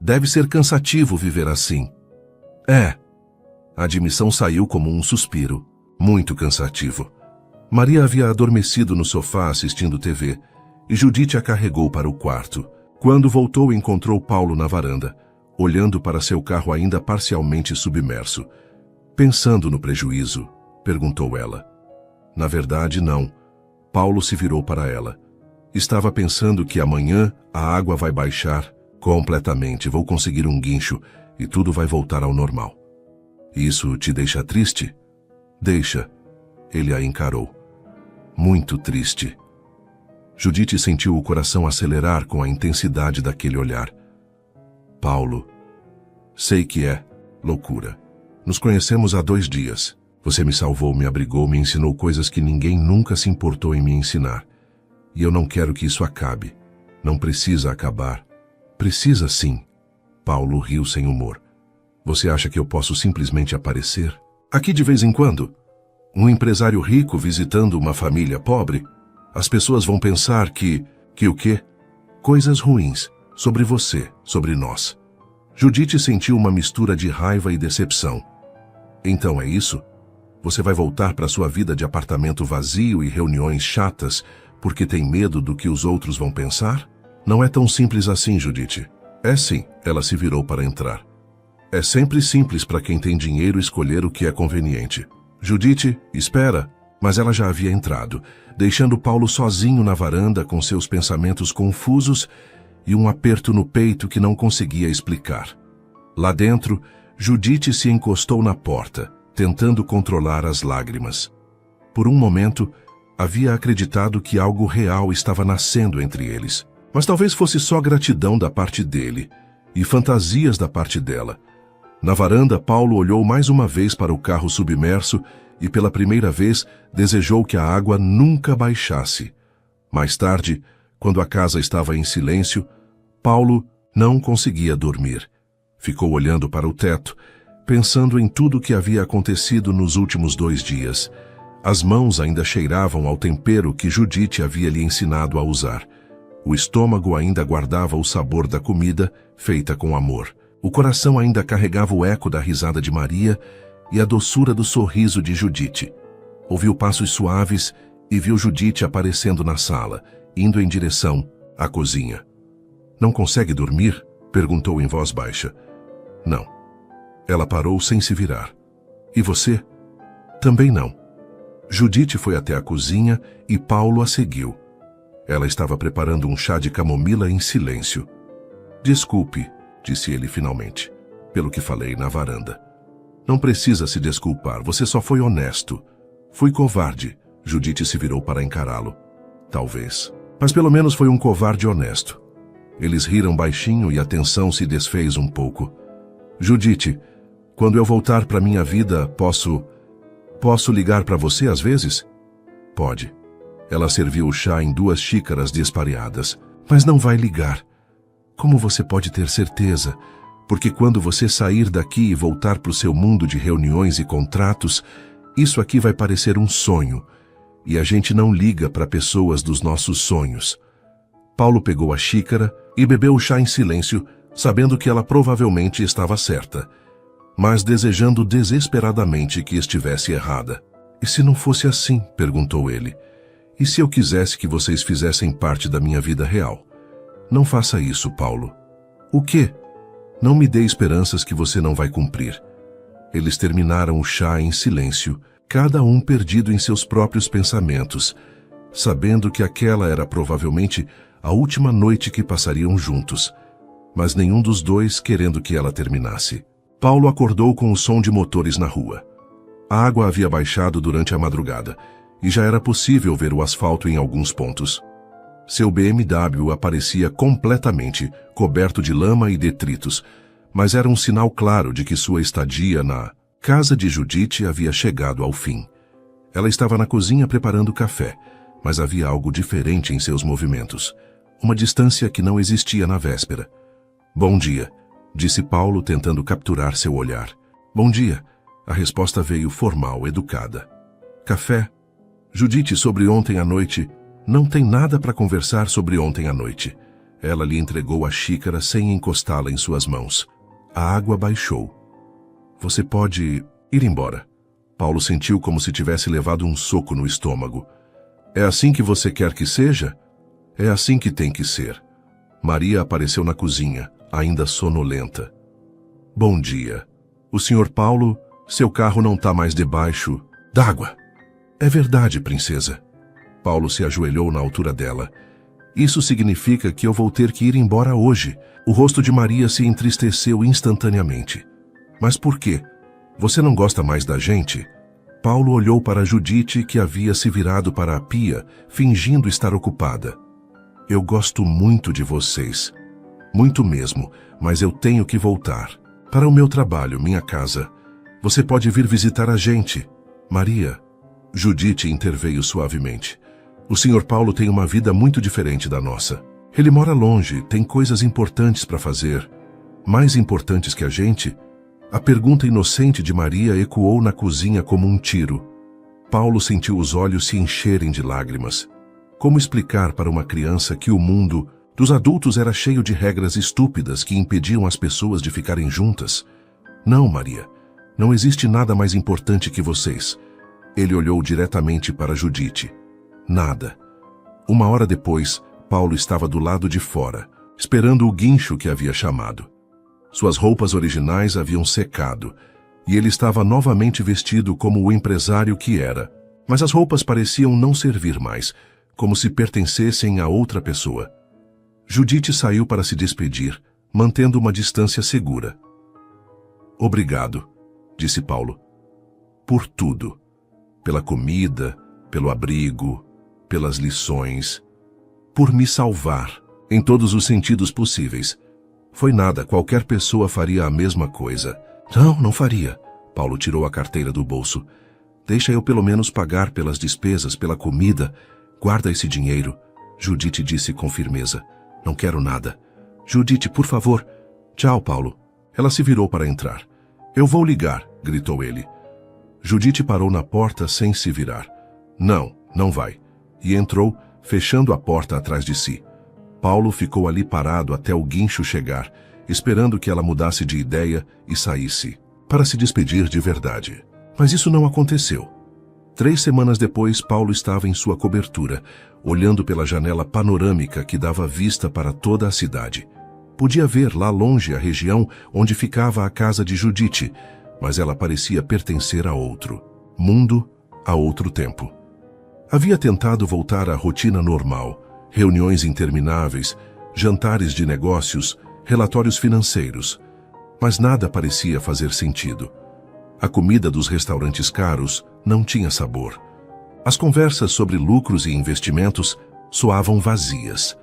Deve ser cansativo viver assim." "É." A admissão saiu como um suspiro. "Muito cansativo." Maria havia adormecido no sofá assistindo TV, e Judite a carregou para o quarto. Quando voltou, encontrou Paulo na varanda, olhando para seu carro ainda parcialmente submerso. "Pensando no prejuízo?" perguntou ela. "Na verdade, não." Paulo se virou para ela. "Estava pensando que amanhã a água vai baixar completamente, vou conseguir um guincho e tudo vai voltar ao normal." "Isso te deixa triste?" "Deixa." Ele a encarou. "Muito triste." Judite sentiu o coração acelerar com a intensidade daquele olhar. "Paulo, sei que é loucura. Nos conhecemos há 2 dias. Você me salvou, me abrigou, me ensinou coisas que ninguém nunca se importou em me ensinar. E eu não quero que isso acabe. Não precisa acabar." "Precisa sim." Paulo riu sem humor. "Você acha que eu posso simplesmente aparecer aqui de vez em quando? Um empresário rico visitando uma família pobre? As pessoas vão pensar que o quê? Coisas ruins. Sobre você, sobre nós." Judite sentiu uma mistura de raiva e decepção. "Então é isso? Você vai voltar para sua vida de apartamento vazio e reuniões chatas porque tem medo do que os outros vão pensar?" "Não é tão simples assim, Judite." "É sim." Ela se virou para entrar. "É sempre simples para quem tem dinheiro escolher o que é conveniente." "Judite, espera." Mas ela já havia entrado, deixando Paulo sozinho na varanda com seus pensamentos confusos e um aperto no peito que não conseguia explicar. Lá dentro, Judite se encostou na porta, tentando controlar as lágrimas. Por um momento, havia acreditado que algo real estava nascendo entre eles. Mas talvez fosse só gratidão da parte dele e fantasias da parte dela. Na varanda, Paulo olhou mais uma vez para o carro submerso e pela primeira vez desejou que a água nunca baixasse. Mais tarde, quando a casa estava em silêncio, Paulo não conseguia dormir. Ficou olhando para o teto, pensando em tudo o que havia acontecido nos últimos 2 dias. As mãos ainda cheiravam ao tempero que Judite havia lhe ensinado a usar. O estômago ainda guardava o sabor da comida feita com amor. O coração ainda carregava o eco da risada de Maria e a doçura do sorriso de Judite. Ouviu passos suaves e viu Judite aparecendo na sala, indo em direção à cozinha. "Não consegue dormir?" perguntou em voz baixa. "Não." Ela parou sem se virar. "E você?" "Também não." Judite foi até a cozinha e Paulo a seguiu. Ela estava preparando um chá de camomila em silêncio. "Desculpe", disse ele finalmente, "pelo que falei na varanda." "Não precisa se desculpar, você só foi honesto." "Fui covarde." Judite se virou para encará-lo. "Talvez. Mas pelo menos foi um covarde honesto." Eles riram baixinho e a tensão se desfez um pouco. "Judite, quando eu voltar para minha vida, posso ligar para você às vezes?" "Pode." Ela serviu o chá em 2 xícaras despareadas. "Mas não vai ligar." "Como você pode ter certeza? Porque quando você sair daqui e voltar para o seu mundo de reuniões e contratos, isso aqui vai parecer um sonho. E a gente não liga para pessoas dos nossos sonhos." Paulo pegou a xícara e bebeu o chá em silêncio, sabendo que ela provavelmente estava certa, mas desejando desesperadamente que estivesse errada. "E se não fosse assim?" perguntou ele. "E se eu quisesse que vocês fizessem parte da minha vida real?" "Não faça isso, Paulo." "O quê?" "Não me dê esperanças que você não vai cumprir." Eles terminaram o chá em silêncio, cada um perdido em seus próprios pensamentos, sabendo que aquela era provavelmente a última noite que passariam juntos, mas nenhum dos dois querendo que ela terminasse. Paulo acordou com o som de motores na rua. A água havia baixado durante a madrugada, e já era possível ver o asfalto em alguns pontos. Seu BMW aparecia completamente coberto de lama e detritos, mas era um sinal claro de que sua estadia na casa de Judite havia chegado ao fim. Ela estava na cozinha preparando café, mas havia algo diferente em seus movimentos, uma distância que não existia na véspera. "Bom dia", disse Paulo, tentando capturar seu olhar. "Bom dia." A resposta veio formal, educada. "Café?" "Judite, sobre ontem à noite." "Não tem nada para conversar sobre ontem à noite." Ela lhe entregou a xícara sem encostá-la em suas mãos. A água baixou. "Você pode ir embora." Paulo sentiu como se tivesse levado um soco no estômago. "É assim que você quer que seja?" "É assim que tem que ser." Maria apareceu na cozinha, ainda sonolenta. "Bom dia. O Sr. Paulo, seu carro não está mais debaixo d'água." "É verdade, princesa." Paulo se ajoelhou na altura dela. "Isso significa que eu vou ter que ir embora hoje." O rosto de Maria se entristeceu instantaneamente. "Mas por quê? Você não gosta mais da gente?" Paulo olhou para Judite, que havia se virado para a pia, fingindo estar ocupada. "Eu gosto muito de vocês. Muito mesmo, mas eu tenho que voltar. Para o meu trabalho, minha casa. Você pode vir visitar a gente." "Maria." Judite interveio suavemente. "O Sr. Paulo tem uma vida muito diferente da nossa. Ele mora longe, tem coisas importantes para fazer." "Mais importantes que a gente?" A pergunta inocente de Maria ecoou na cozinha como um tiro. Paulo sentiu os olhos se encherem de lágrimas. Como explicar para uma criança que o mundo dos adultos era cheio de regras estúpidas que impediam as pessoas de ficarem juntas? "Não, Maria, não existe nada mais importante que vocês." Ele olhou diretamente para Judite. "Nada." 1 hora depois, Paulo estava do lado de fora, esperando o guincho que havia chamado. Suas roupas originais haviam secado, e ele estava novamente vestido como o empresário que era. Mas as roupas pareciam não servir mais, como se pertencessem a outra pessoa. Judite saiu para se despedir, mantendo uma distância segura. "Obrigado", disse Paulo. por tudo. Pela comida, pelo abrigo, pelas lições, por me salvar, em todos os sentidos possíveis. Foi nada, qualquer pessoa faria a mesma coisa. Não, não faria. Paulo tirou a carteira do bolso. Deixa eu pelo menos pagar pelas despesas, pela comida. Guarda esse dinheiro. Judite disse com firmeza. Não quero nada. Judite, por favor. Tchau, Paulo. Ela se virou para entrar. Eu vou ligar, gritou ele. Judite parou na porta sem se virar. Não, não vai. E entrou, fechando a porta atrás de si. Paulo ficou ali parado até o guincho chegar, esperando que ela mudasse de ideia e saísse, para se despedir de verdade. Mas isso não aconteceu. 3 semanas depois, Paulo estava em sua cobertura, olhando pela janela panorâmica que dava vista para toda a cidade. Podia ver lá longe a região onde ficava a casa de Judite, mas ela parecia pertencer a outro mundo, a outro tempo. Havia tentado voltar à rotina normal, reuniões intermináveis, jantares de negócios, relatórios financeiros, mas nada parecia fazer sentido. A comida dos restaurantes caros não tinha sabor. As conversas sobre lucros e investimentos soavam vazias.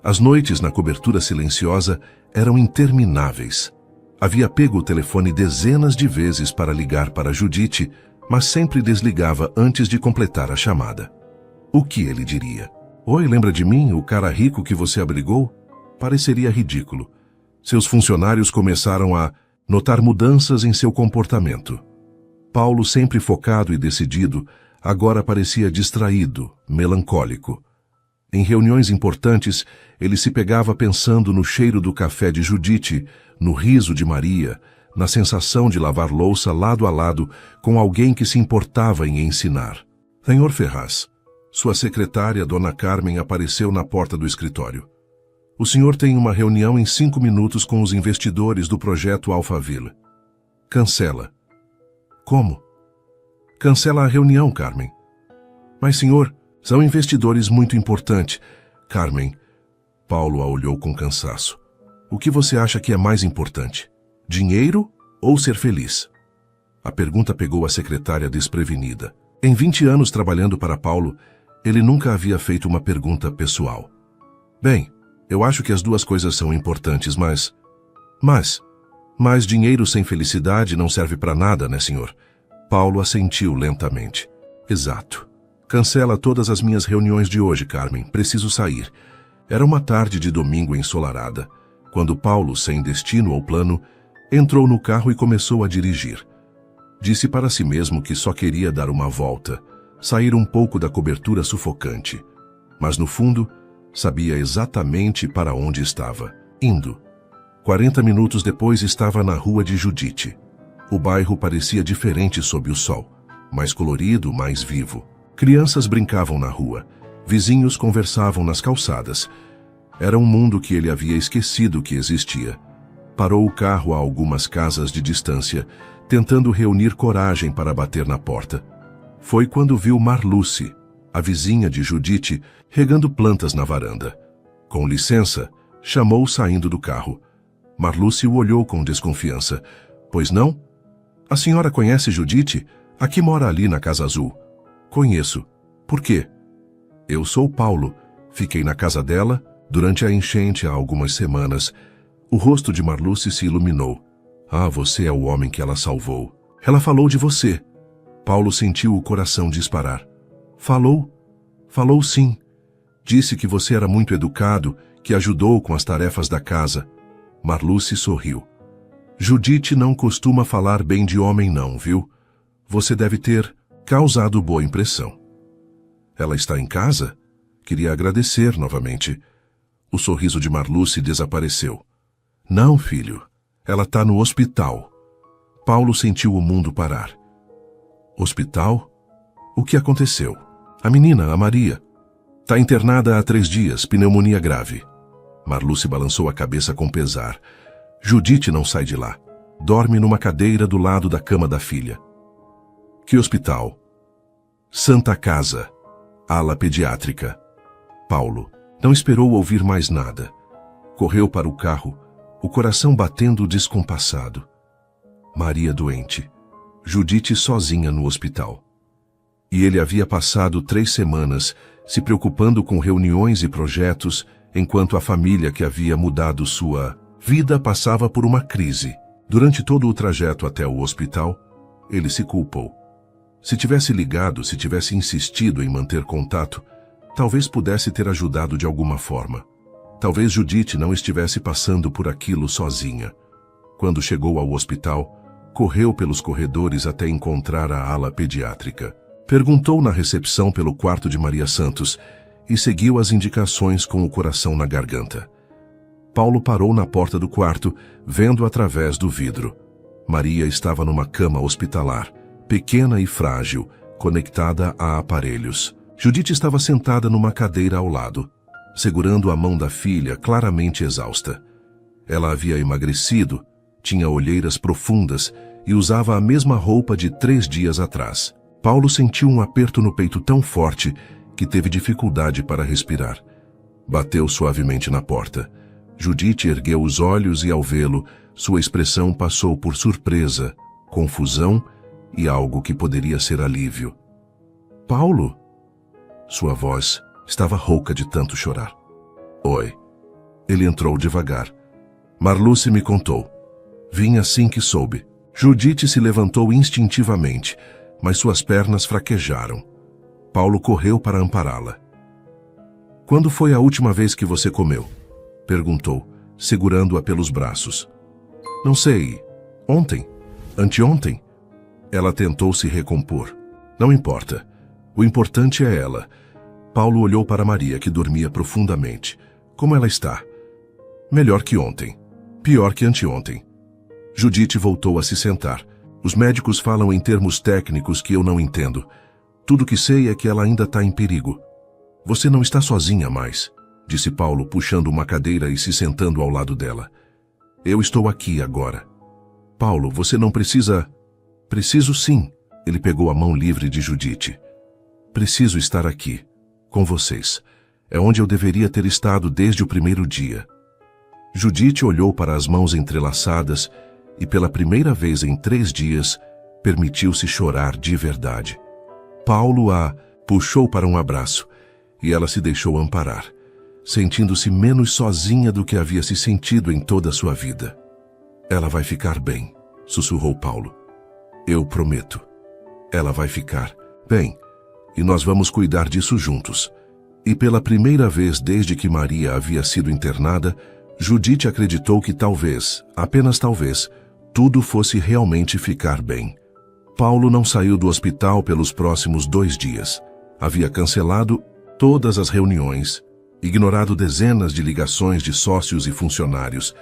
As noites na cobertura silenciosa eram intermináveis. Havia pego o telefone dezenas de vezes para ligar para Judite, mas sempre desligava antes de completar a chamada. O que ele diria? Oi, lembra de mim, o cara rico que você abrigou? Pareceria ridículo. Seus funcionários começaram a notar mudanças em seu comportamento. Paulo, sempre focado e decidido, agora parecia distraído, melancólico. Em reuniões importantes, ele se pegava pensando no cheiro do café de Judite, no riso de Maria, na sensação de lavar louça lado a lado com alguém que se importava em ensinar. Senhor Ferraz, sua secretária, Dona Carmen, apareceu na porta do escritório. O senhor tem uma reunião em 5 minutos com os investidores do projeto Alphaville. Cancela. Como? Cancela a reunião, Carmen. Mas, senhor, são investidores muito importantes. Carmen, Paulo a olhou com cansaço. O que você acha que é mais importante? Dinheiro ou ser feliz? A pergunta pegou a secretária desprevenida. Em 20 anos trabalhando para Paulo, ele nunca havia feito uma pergunta pessoal. Bem, eu acho que as duas coisas são importantes, mas dinheiro sem felicidade não serve para nada, né, senhor? Paulo assentiu lentamente. Exato. Cancela todas as minhas reuniões de hoje, Carmen. Preciso sair. Era uma tarde de domingo ensolarada, quando Paulo, sem destino ou plano, entrou no carro e começou a dirigir. Disse para si mesmo que só queria dar uma volta, sair um pouco da cobertura sufocante. Mas no fundo, sabia exatamente para onde estava, indo. 40 minutos depois estava na rua de Judite. O bairro parecia diferente sob o sol, mais colorido, mais vivo. Crianças brincavam na rua, vizinhos conversavam nas calçadas. Era um mundo que ele havia esquecido que existia. Parou o carro a algumas casas de distância, tentando reunir coragem para bater na porta. Foi quando viu Marluce, a vizinha de Judite, regando plantas na varanda. Com licença, chamou saindo do carro. Marluce o olhou com desconfiança. Pois não? A senhora conhece Judite? A que mora ali na Casa Azul. Conheço. Por quê? Eu sou Paulo. Fiquei na casa dela durante a enchente há algumas semanas. O rosto de Marluce se iluminou. Ah, você é o homem que ela salvou. Ela falou de você. Paulo sentiu o coração disparar. Falou? Falou sim. Disse que você era muito educado, que ajudou com as tarefas da casa. Marluce sorriu. Judite não costuma falar bem de homem não, viu? Você deve ter causado boa impressão. Ela está em casa? Queria agradecer novamente. O sorriso de Marluce desapareceu. Não, filho. Ela está no hospital. Paulo sentiu o mundo parar. Hospital? O que aconteceu? A menina, a Maria. Está internada há 3 dias, pneumonia grave. Marluce balançou a cabeça com pesar. Judite não sai de lá. Dorme numa cadeira do lado da cama da filha. Que hospital? Santa Casa. Ala pediátrica. Paulo não esperou ouvir mais nada. Correu para o carro, o coração batendo descompassado. Maria doente. Judite sozinha no hospital. E ele havia passado 3 semanas se preocupando com reuniões e projetos, enquanto a família que havia mudado sua vida passava por uma crise. Durante todo o trajeto até o hospital, ele se culpou. Se tivesse ligado, se tivesse insistido em manter contato, talvez pudesse ter ajudado de alguma forma. Talvez Judite não estivesse passando por aquilo sozinha. Quando chegou ao hospital, correu pelos corredores até encontrar a ala pediátrica. Perguntou na recepção pelo quarto de Maria Santos e seguiu as indicações com o coração na garganta. Paulo parou na porta do quarto, vendo através do vidro. Maria estava numa cama hospitalar, pequena e frágil, conectada a aparelhos. Judite estava sentada numa cadeira ao lado, segurando a mão da filha, claramente exausta. Ela havia emagrecido, tinha olheiras profundas e usava a mesma roupa de 3 dias atrás. Paulo sentiu um aperto no peito tão forte que teve dificuldade para respirar. Bateu suavemente na porta. Judite ergueu os olhos e, ao vê-lo, sua expressão passou por surpresa, confusão e algo que poderia ser alívio. Paulo? Sua voz estava rouca de tanto chorar. Oi. Ele entrou devagar. Marluce me contou. Vim assim que soube. Judite se levantou instintivamente, mas suas pernas fraquejaram. Paulo correu para ampará-la. Quando foi a última vez que você comeu? Perguntou, segurando-a pelos braços. Não sei. Ontem? Anteontem? Ela tentou se recompor. Não importa. O importante é ela. Paulo olhou para Maria, que dormia profundamente. Como ela está? Melhor que ontem. Pior que anteontem. Judite voltou a se sentar. Os médicos falam em termos técnicos que eu não entendo. Tudo que sei é que ela ainda está em perigo. Você não está sozinha mais, disse Paulo, puxando uma cadeira e se sentando ao lado dela. Eu estou aqui agora. Paulo, você não precisa... Preciso sim. Ele pegou a mão livre de Judite. Preciso estar aqui, com vocês. É onde eu deveria ter estado desde o primeiro dia. Judite olhou para as mãos entrelaçadas e, pela primeira vez em 3 dias, permitiu-se chorar de verdade. Paulo a puxou para um abraço e ela se deixou amparar, sentindo-se menos sozinha do que havia se sentido em toda a sua vida. Ela vai ficar bem, sussurrou Paulo. Eu prometo. Ela vai ficar bem e nós vamos cuidar disso juntos. E pela primeira vez desde que Maria havia sido internada, Judite acreditou que talvez, apenas talvez, tudo fosse realmente ficar bem. Paulo não saiu do hospital pelos próximos 2 dias. Havia cancelado todas as reuniões, ignorado dezenas de ligações de sócios e funcionários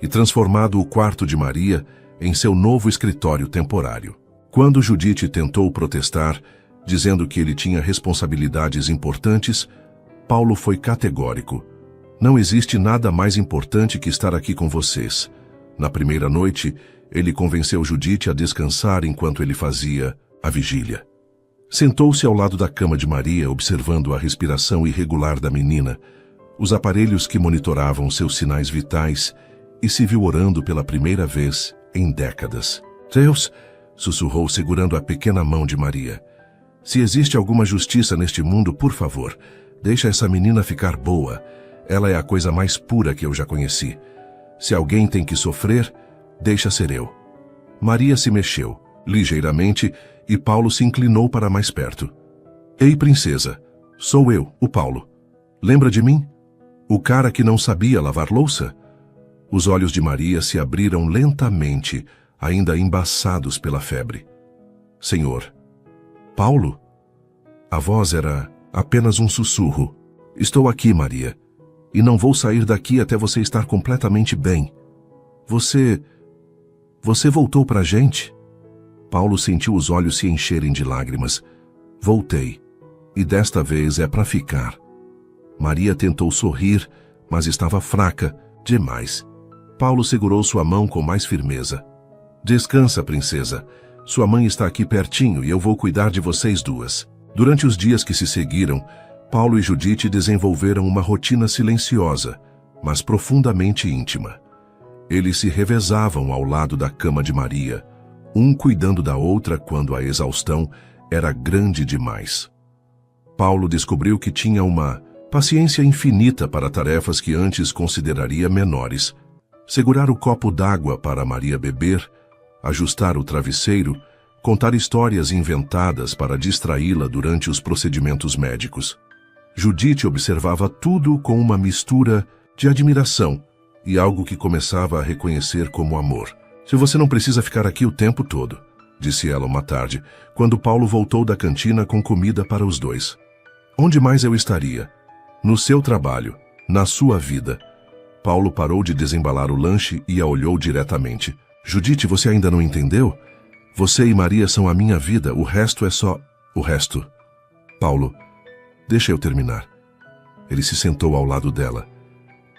e transformado o quarto de Maria em seu novo escritório temporário. Quando Judite tentou protestar, dizendo que ele tinha responsabilidades importantes, Paulo foi categórico. Não existe nada mais importante que estar aqui com vocês. Na primeira noite, ele convenceu Judite a descansar enquanto ele fazia a vigília. Sentou-se ao lado da cama de Maria, observando a respiração irregular da menina, os aparelhos que monitoravam seus sinais vitais, e se viu orando pela primeira vez em décadas. Deus, sussurrou segurando a pequena mão de Maria. Se existe alguma justiça neste mundo, por favor, deixa essa menina ficar boa. Ela é a coisa mais pura que eu já conheci. Se alguém tem que sofrer, deixa ser eu. Maria se mexeu, ligeiramente, e Paulo se inclinou para mais perto. Ei, princesa, sou eu, o Paulo. Lembra de mim? O cara que não sabia lavar louça? Os olhos de Maria se abriram lentamente, ainda embaçados pela febre. Senhor, Paulo? A voz era apenas um sussurro. Estou aqui, Maria, e não vou sair daqui até você estar completamente bem. Você voltou pra gente? Paulo sentiu os olhos se encherem de lágrimas. Voltei, e desta vez é para ficar. Maria tentou sorrir, mas estava fraca demais. Paulo segurou sua mão com mais firmeza. Descansa, princesa. Sua mãe está aqui pertinho e eu vou cuidar de vocês duas. Durante os dias que se seguiram, Paulo e Judite desenvolveram uma rotina silenciosa, mas profundamente íntima. Eles se revezavam ao lado da cama de Maria, um cuidando da outra quando a exaustão era grande demais. Paulo descobriu que tinha uma paciência infinita para tarefas que antes consideraria menores. Segurar o copo d'água para Maria beber, ajustar o travesseiro, contar histórias inventadas para distraí-la durante os procedimentos médicos. Judite observava tudo com uma mistura de admiração e algo que começava a reconhecer como amor. "Se você não precisa ficar aqui o tempo todo", disse ela uma tarde, quando Paulo voltou da cantina com comida para os dois. "Onde mais eu estaria? No seu trabalho, na sua vida." Paulo parou de desembalar o lanche e a olhou diretamente. "Judite, você ainda não entendeu? Você e Maria são a minha vida, o resto é só o resto." "Paulo, deixa eu terminar." Ele se sentou ao lado dela.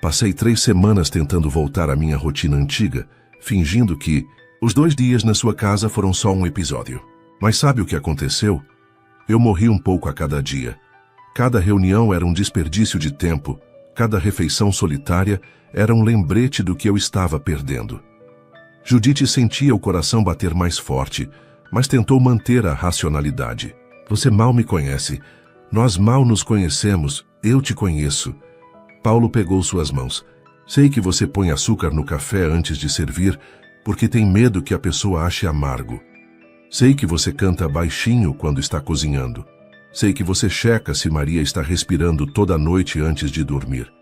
"Passei 3 semanas tentando voltar à minha rotina antiga, fingindo que os 2 dias na sua casa foram só um episódio. Mas sabe o que aconteceu? Eu morri um pouco a cada dia. Cada reunião era um desperdício de tempo, cada refeição solitária era um lembrete do que eu estava perdendo." Judite sentia o coração bater mais forte, mas tentou manter a racionalidade. "Você mal me conhece. Nós mal nos conhecemos. Eu te conheço." Paulo pegou suas mãos. "Sei que você põe açúcar no café antes de servir, porque tem medo que a pessoa ache amargo. Sei que você canta baixinho quando está cozinhando. Sei que você checa se Maria está respirando toda noite antes de dormir.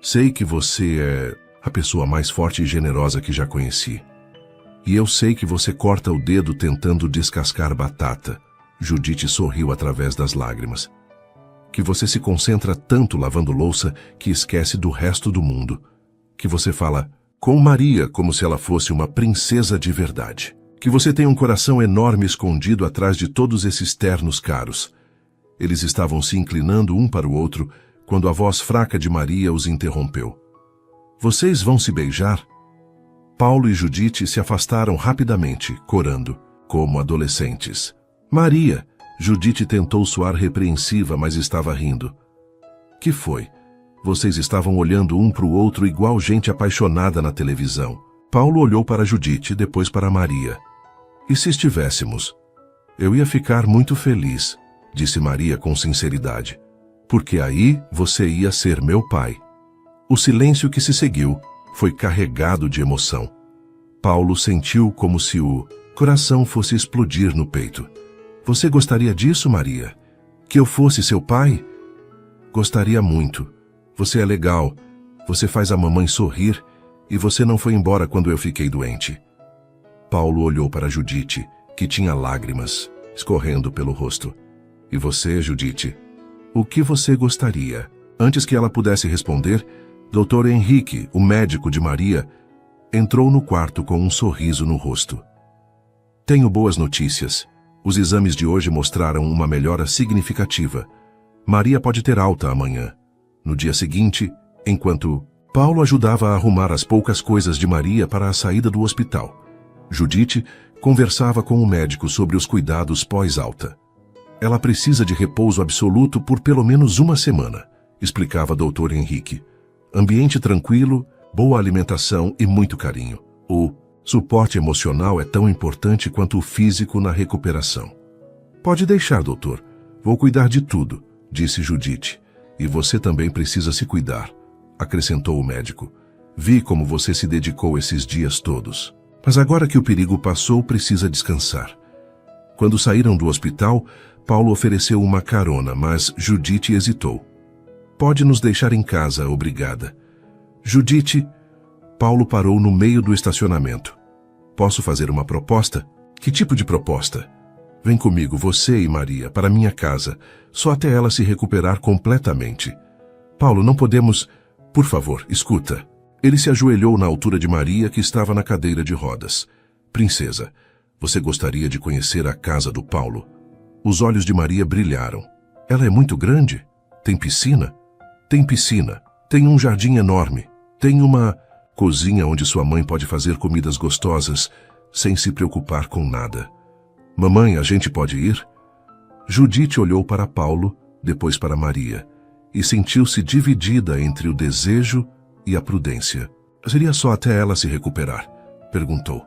Sei que você é a pessoa mais forte e generosa que já conheci. E eu sei que você corta o dedo tentando descascar batata." Judite sorriu através das lágrimas. "Que você se concentra tanto lavando louça que esquece do resto do mundo. Que você fala com Maria como se ela fosse uma princesa de verdade. Que você tem um coração enorme escondido atrás de todos esses ternos caros." Eles estavam se inclinando um para o outro quando a voz fraca de Maria os interrompeu. "Vocês vão se beijar?" Paulo e Judite se afastaram rapidamente, corando, como adolescentes. "Maria!" Judite tentou soar repreensiva, mas estava rindo. "Que foi? Vocês estavam olhando um para o outro igual gente apaixonada na televisão." Paulo olhou para Judite, depois para Maria. "E se estivéssemos?" "Eu ia ficar muito feliz", disse Maria com sinceridade. "Porque aí você ia ser meu pai." O silêncio que se seguiu foi carregado de emoção. Paulo sentiu como se o coração fosse explodir no peito. "Você gostaria disso, Maria? Que eu fosse seu pai?" "Gostaria muito. Você é legal. Você faz a mamãe sorrir e você não foi embora quando eu fiquei doente." Paulo olhou para Judite, que tinha lágrimas escorrendo pelo rosto. "E você, Judite? O que você gostaria?" Antes que ela pudesse responder, Dr. Henrique, o médico de Maria, entrou no quarto com um sorriso no rosto. "Tenho boas notícias. Os exames de hoje mostraram uma melhora significativa. Maria pode ter alta amanhã." No dia seguinte, enquanto Paulo ajudava a arrumar as poucas coisas de Maria para a saída do hospital, Judite conversava com o médico sobre os cuidados pós-alta. "Ela precisa de repouso absoluto por pelo menos 1 semana", explicava Dr. Henrique. "Ambiente tranquilo, boa alimentação e muito carinho. O suporte emocional é tão importante quanto o físico na recuperação." "Pode deixar, doutor. Vou cuidar de tudo", disse Judite. "E você também precisa se cuidar", acrescentou o médico. "Vi como você se dedicou esses dias todos. Mas agora que o perigo passou, precisa descansar." Quando saíram do hospital, Paulo ofereceu uma carona, mas Judite hesitou. "Pode nos deixar em casa, obrigada." "Judite..." Paulo parou no meio do estacionamento. "Posso fazer uma proposta?" "Que tipo de proposta?" "Vem comigo, você e Maria, para minha casa, só até ela se recuperar completamente." "Paulo, não podemos..." "Por favor, escuta." Ele se ajoelhou na altura de Maria, que estava na cadeira de rodas. "Princesa, você gostaria de conhecer a casa do Paulo?" Os olhos de Maria brilharam. "Ela é muito grande? Tem piscina?" "Tem piscina. Tem um jardim enorme. Tem uma cozinha onde sua mãe pode fazer comidas gostosas, sem se preocupar com nada." "Mamãe, a gente pode ir?" Judite olhou para Paulo, depois para Maria, e sentiu-se dividida entre o desejo e a prudência. "Seria só até ela se recuperar?" perguntou.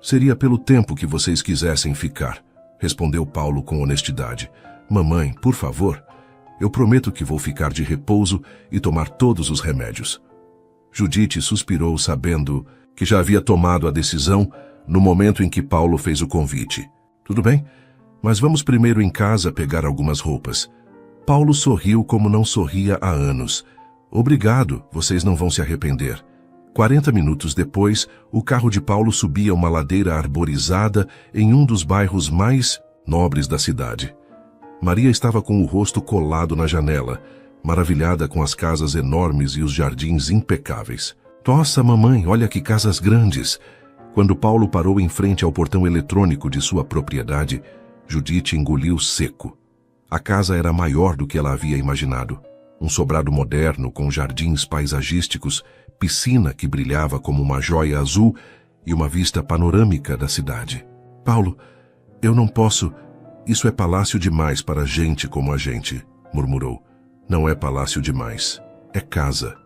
Seria pelo tempo que vocês quisessem ficar, respondeu Paulo com honestidade. Mamãe, por favor, eu prometo que vou ficar de repouso e tomar todos os remédios. Judite suspirou, sabendo que já havia tomado a decisão no momento em que Paulo fez o convite. Tudo bem, mas vamos primeiro em casa pegar algumas roupas. Paulo sorriu como não sorria há anos. Obrigado, vocês não vão se arrepender. 40 minutos depois, o carro de Paulo subia uma ladeira arborizada em um dos bairros mais nobres da cidade. Maria estava com o rosto colado na janela, maravilhada com as casas enormes e os jardins impecáveis. Nossa, mamãe, olha que casas grandes! Quando Paulo parou em frente ao portão eletrônico de sua propriedade, Judite engoliu seco. A casa era maior do que ela havia imaginado. Um sobrado moderno com jardins paisagísticos, piscina que brilhava como uma joia azul e uma vista panorâmica da cidade. Paulo, eu não posso... Isso é palácio demais para gente como a gente, murmurou. Não é palácio demais. É casa.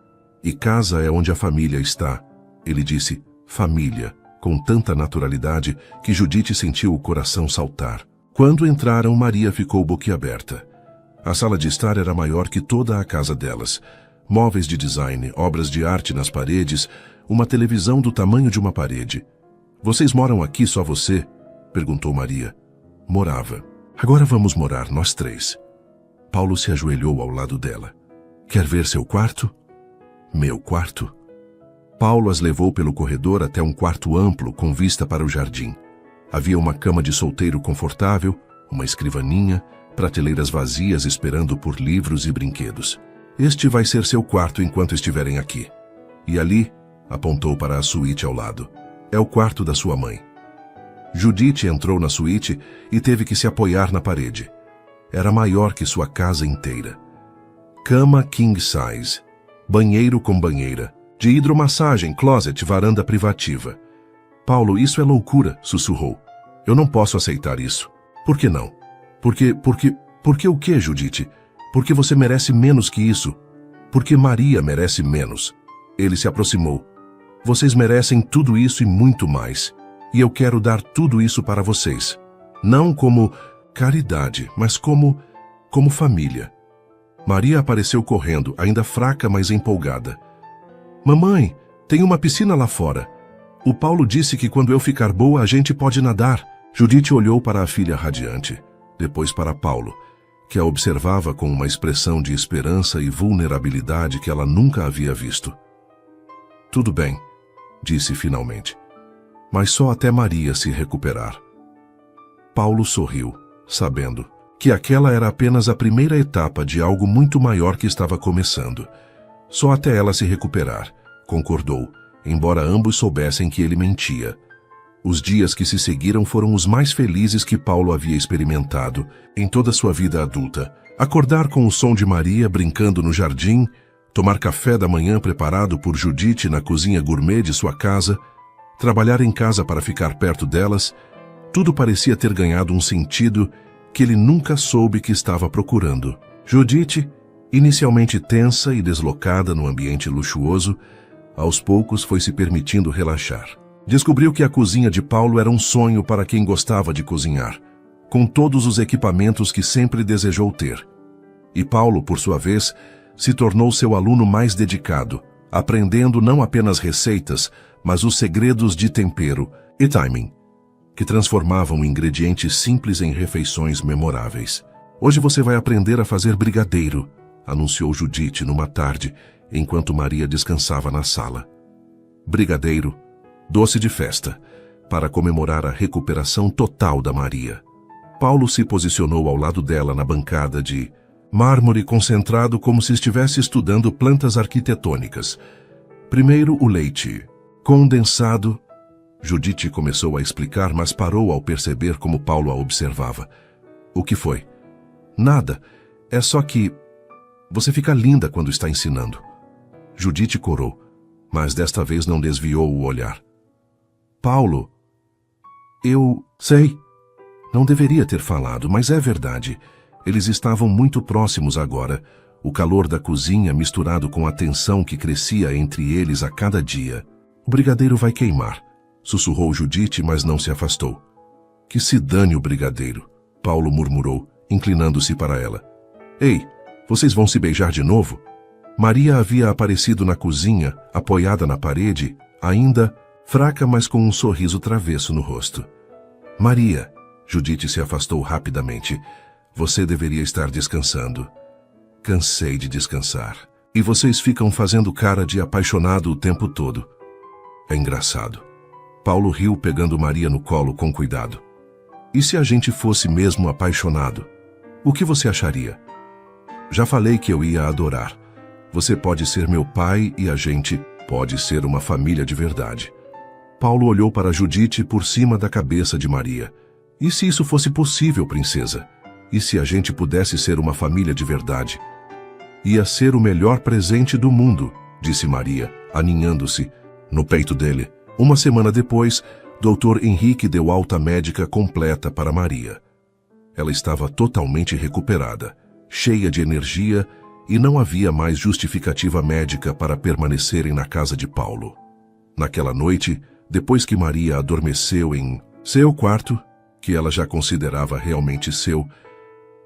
E casa é onde a família está. Ele disse, família, com tanta naturalidade que Judite sentiu o coração saltar. Quando entraram, Maria ficou boquiaberta. A sala de estar era maior que toda a casa delas. Móveis de design, obras de arte nas paredes, uma televisão do tamanho de uma parede. Vocês moram aqui só você? Perguntou Maria. Morava. Agora vamos morar nós três. Paulo se ajoelhou ao lado dela. Quer ver seu quarto? Meu quarto? Paulo as levou pelo corredor até um quarto amplo com vista para o jardim. Havia uma cama de solteiro confortável, uma escrivaninha, prateleiras vazias esperando por livros e brinquedos. Este vai ser seu quarto enquanto estiverem aqui. E ali, apontou para a suíte ao lado, é o quarto da sua mãe. Judite entrou na suíte e teve que se apoiar na parede. Era maior que sua casa inteira. Cama king size, banheiro com banheira, de hidromassagem, closet, varanda privativa. Paulo, isso é loucura, sussurrou. Eu não posso aceitar isso. Por que não? Porque o que, Judite? Porque você merece menos que isso. Porque Maria merece menos. Ele se aproximou. Vocês merecem tudo isso e muito mais. E eu quero dar tudo isso para vocês. Não como caridade, mas como família. Maria apareceu correndo, ainda fraca, mas empolgada. Mamãe, tem uma piscina lá fora. O Paulo disse que quando eu ficar boa a gente pode nadar. Judite olhou para a filha radiante, depois para Paulo, que a observava com uma expressão de esperança e vulnerabilidade que ela nunca havia visto. Tudo bem, disse finalmente, mas só até Maria se recuperar. Paulo sorriu, sabendo que aquela era apenas a primeira etapa de algo muito maior que estava começando. Só até ela se recuperar, concordou, embora ambos soubessem que ele mentia. Os dias que se seguiram foram os mais felizes que Paulo havia experimentado em toda sua vida adulta. Acordar com o som de Maria brincando no jardim, tomar café da manhã preparado por Judite na cozinha gourmet de sua casa, trabalhar em casa para ficar perto delas, tudo parecia ter ganhado um sentido que ele nunca soube que estava procurando. Judite, inicialmente tensa e deslocada no ambiente luxuoso, aos poucos foi se permitindo relaxar. Descobriu que a cozinha de Paulo era um sonho para quem gostava de cozinhar, com todos os equipamentos que sempre desejou ter. E Paulo, por sua vez, se tornou seu aluno mais dedicado, aprendendo não apenas receitas, mas os segredos de tempero e timing, que transformavam ingredientes simples em refeições memoráveis. Hoje você vai aprender a fazer brigadeiro, anunciou Judite numa tarde, enquanto Maria descansava na sala. Brigadeiro, doce de festa, para comemorar a recuperação total da Maria. Paulo se posicionou ao lado dela na bancada de mármore concentrado como se estivesse estudando plantas arquitetônicas. Primeiro o leite, condensado. Judite começou a explicar, mas parou ao perceber como Paulo a observava. O que foi? Nada, é só que você fica linda quando está ensinando. Judite corou, mas desta vez não desviou o olhar. Paulo, eu sei. Não deveria ter falado, mas é verdade. Eles estavam muito próximos agora. O calor da cozinha misturado com a tensão que crescia entre eles a cada dia. O brigadeiro vai queimar, sussurrou Judite, mas não se afastou. Que se dane o brigadeiro, Paulo murmurou, inclinando-se para ela. Ei, vocês vão se beijar de novo? Maria havia aparecido na cozinha, apoiada na parede, ainda fraca, mas com um sorriso travesso no rosto. Maria, Judite se afastou rapidamente. Você deveria estar descansando. Cansei de descansar. E vocês ficam fazendo cara de apaixonado o tempo todo. É engraçado. Paulo riu, pegando Maria no colo com cuidado. E se a gente fosse mesmo apaixonado? O que você acharia? Já falei que eu ia adorar. Você pode ser meu pai e a gente pode ser uma família de verdade. Paulo olhou para Judite por cima da cabeça de Maria. E se isso fosse possível, princesa? E se a gente pudesse ser uma família de verdade? Ia ser o melhor presente do mundo, disse Maria, aninhando-se no peito dele. Uma semana depois, Dr. Henrique deu alta médica completa para Maria. Ela estava totalmente recuperada, cheia de energia, e não havia mais justificativa médica para permanecerem na casa de Paulo. Naquela noite, depois que Maria adormeceu em seu quarto, que ela já considerava realmente seu,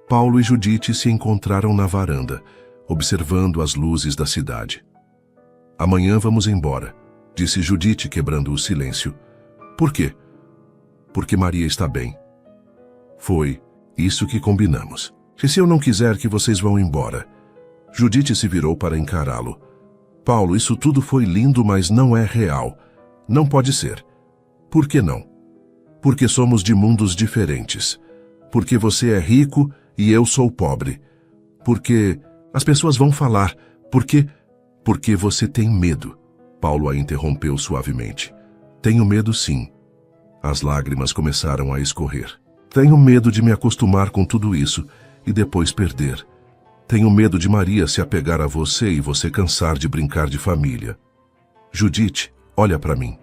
Paulo e Judite se encontraram na varanda, observando as luzes da cidade. Amanhã vamos embora, disse Judite, quebrando o silêncio. Por quê? Porque Maria está bem. Foi isso que combinamos. E se eu não quiser que vocês vão embora? Judite se virou para encará-lo. Paulo, isso tudo foi lindo, mas não é real. Não pode ser. Por que não? Porque somos de mundos diferentes. Porque você é rico e eu sou pobre. Porque as pessoas vão falar. Porque você tem medo. Paulo a interrompeu suavemente. Tenho medo, sim. As lágrimas começaram a escorrer. Tenho medo de me acostumar com tudo isso e depois perder. Tenho medo de Maria se apegar a você e você cansar de brincar de família. Judite, olha para mim.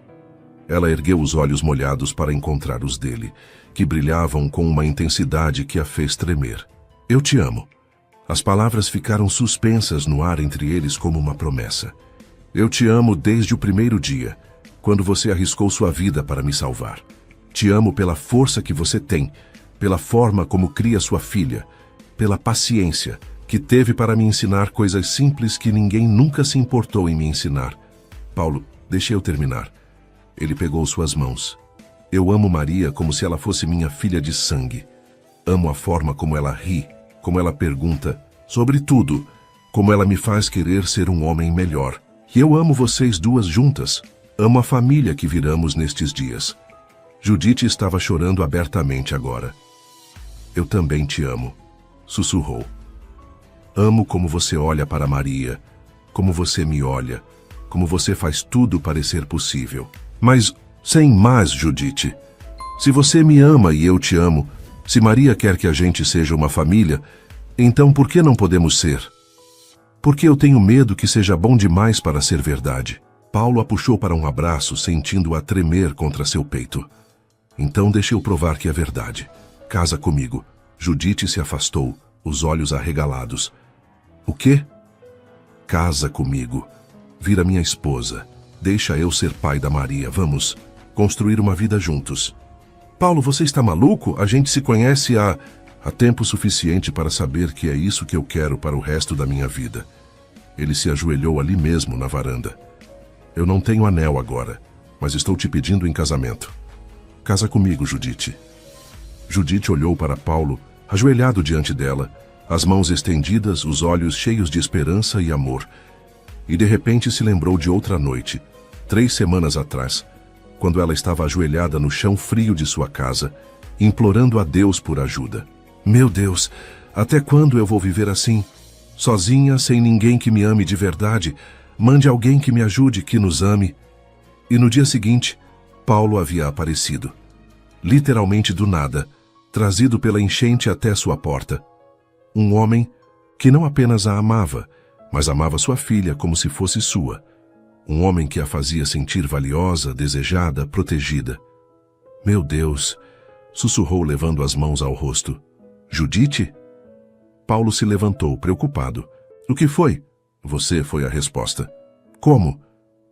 Ela ergueu os olhos molhados para encontrar os dele, que brilhavam com uma intensidade que a fez tremer. Eu te amo. As palavras ficaram suspensas no ar entre eles como uma promessa. Eu te amo desde o primeiro dia, quando você arriscou sua vida para me salvar. Te amo pela força que você tem, pela forma como cria sua filha, pela paciência que teve para me ensinar coisas simples que ninguém nunca se importou em me ensinar. Paulo, deixe eu terminar. Ele pegou suas mãos. Eu amo Maria como se ela fosse minha filha de sangue. Amo a forma como ela ri, como ela pergunta, sobre tudo, como ela me faz querer ser um homem melhor. E eu amo vocês duas juntas. Amo a família que viramos nestes dias. Judite estava chorando abertamente agora. Eu também te amo, sussurrou. Amo como você olha para Maria, como você me olha, como você faz tudo parecer possível. Mas, sem mais, Judite. Se você me ama e eu te amo, se Maria quer que a gente seja uma família, então por que não podemos ser? Porque eu tenho medo que seja bom demais para ser verdade. Paulo a puxou para um abraço, sentindo-a tremer contra seu peito. Então deixe eu provar que é verdade. Casa comigo. Judite se afastou, os olhos arregalados. O quê? Casa comigo. Vira minha esposa. Deixa eu ser pai da Maria. Vamos construir uma vida juntos. Paulo, você está maluco? A gente se conhece há tempo suficiente para saber que é isso que eu quero para o resto da minha vida. Ele se ajoelhou ali mesmo na varanda. Eu não tenho anel agora, mas estou te pedindo em casamento. Casa comigo, Judite. Judite olhou para Paulo, ajoelhado diante dela, as mãos estendidas, os olhos cheios de esperança e amor. E de repente se lembrou de outra noite, 3 semanas atrás, quando ela estava ajoelhada no chão frio de sua casa, implorando a Deus por ajuda. Meu Deus, até quando eu vou viver assim? Sozinha, sem ninguém que me ame de verdade? Mande alguém que me ajude, que nos ame. E no dia seguinte, Paulo havia aparecido. Literalmente do nada, trazido pela enchente até sua porta. Um homem que não apenas a amava, mas amava sua filha como se fosse sua. Um homem que a fazia sentir valiosa, desejada, protegida. Meu Deus, sussurrou levando as mãos ao rosto. Judite? Paulo se levantou, preocupado. O que foi? Você, foi a resposta. Como?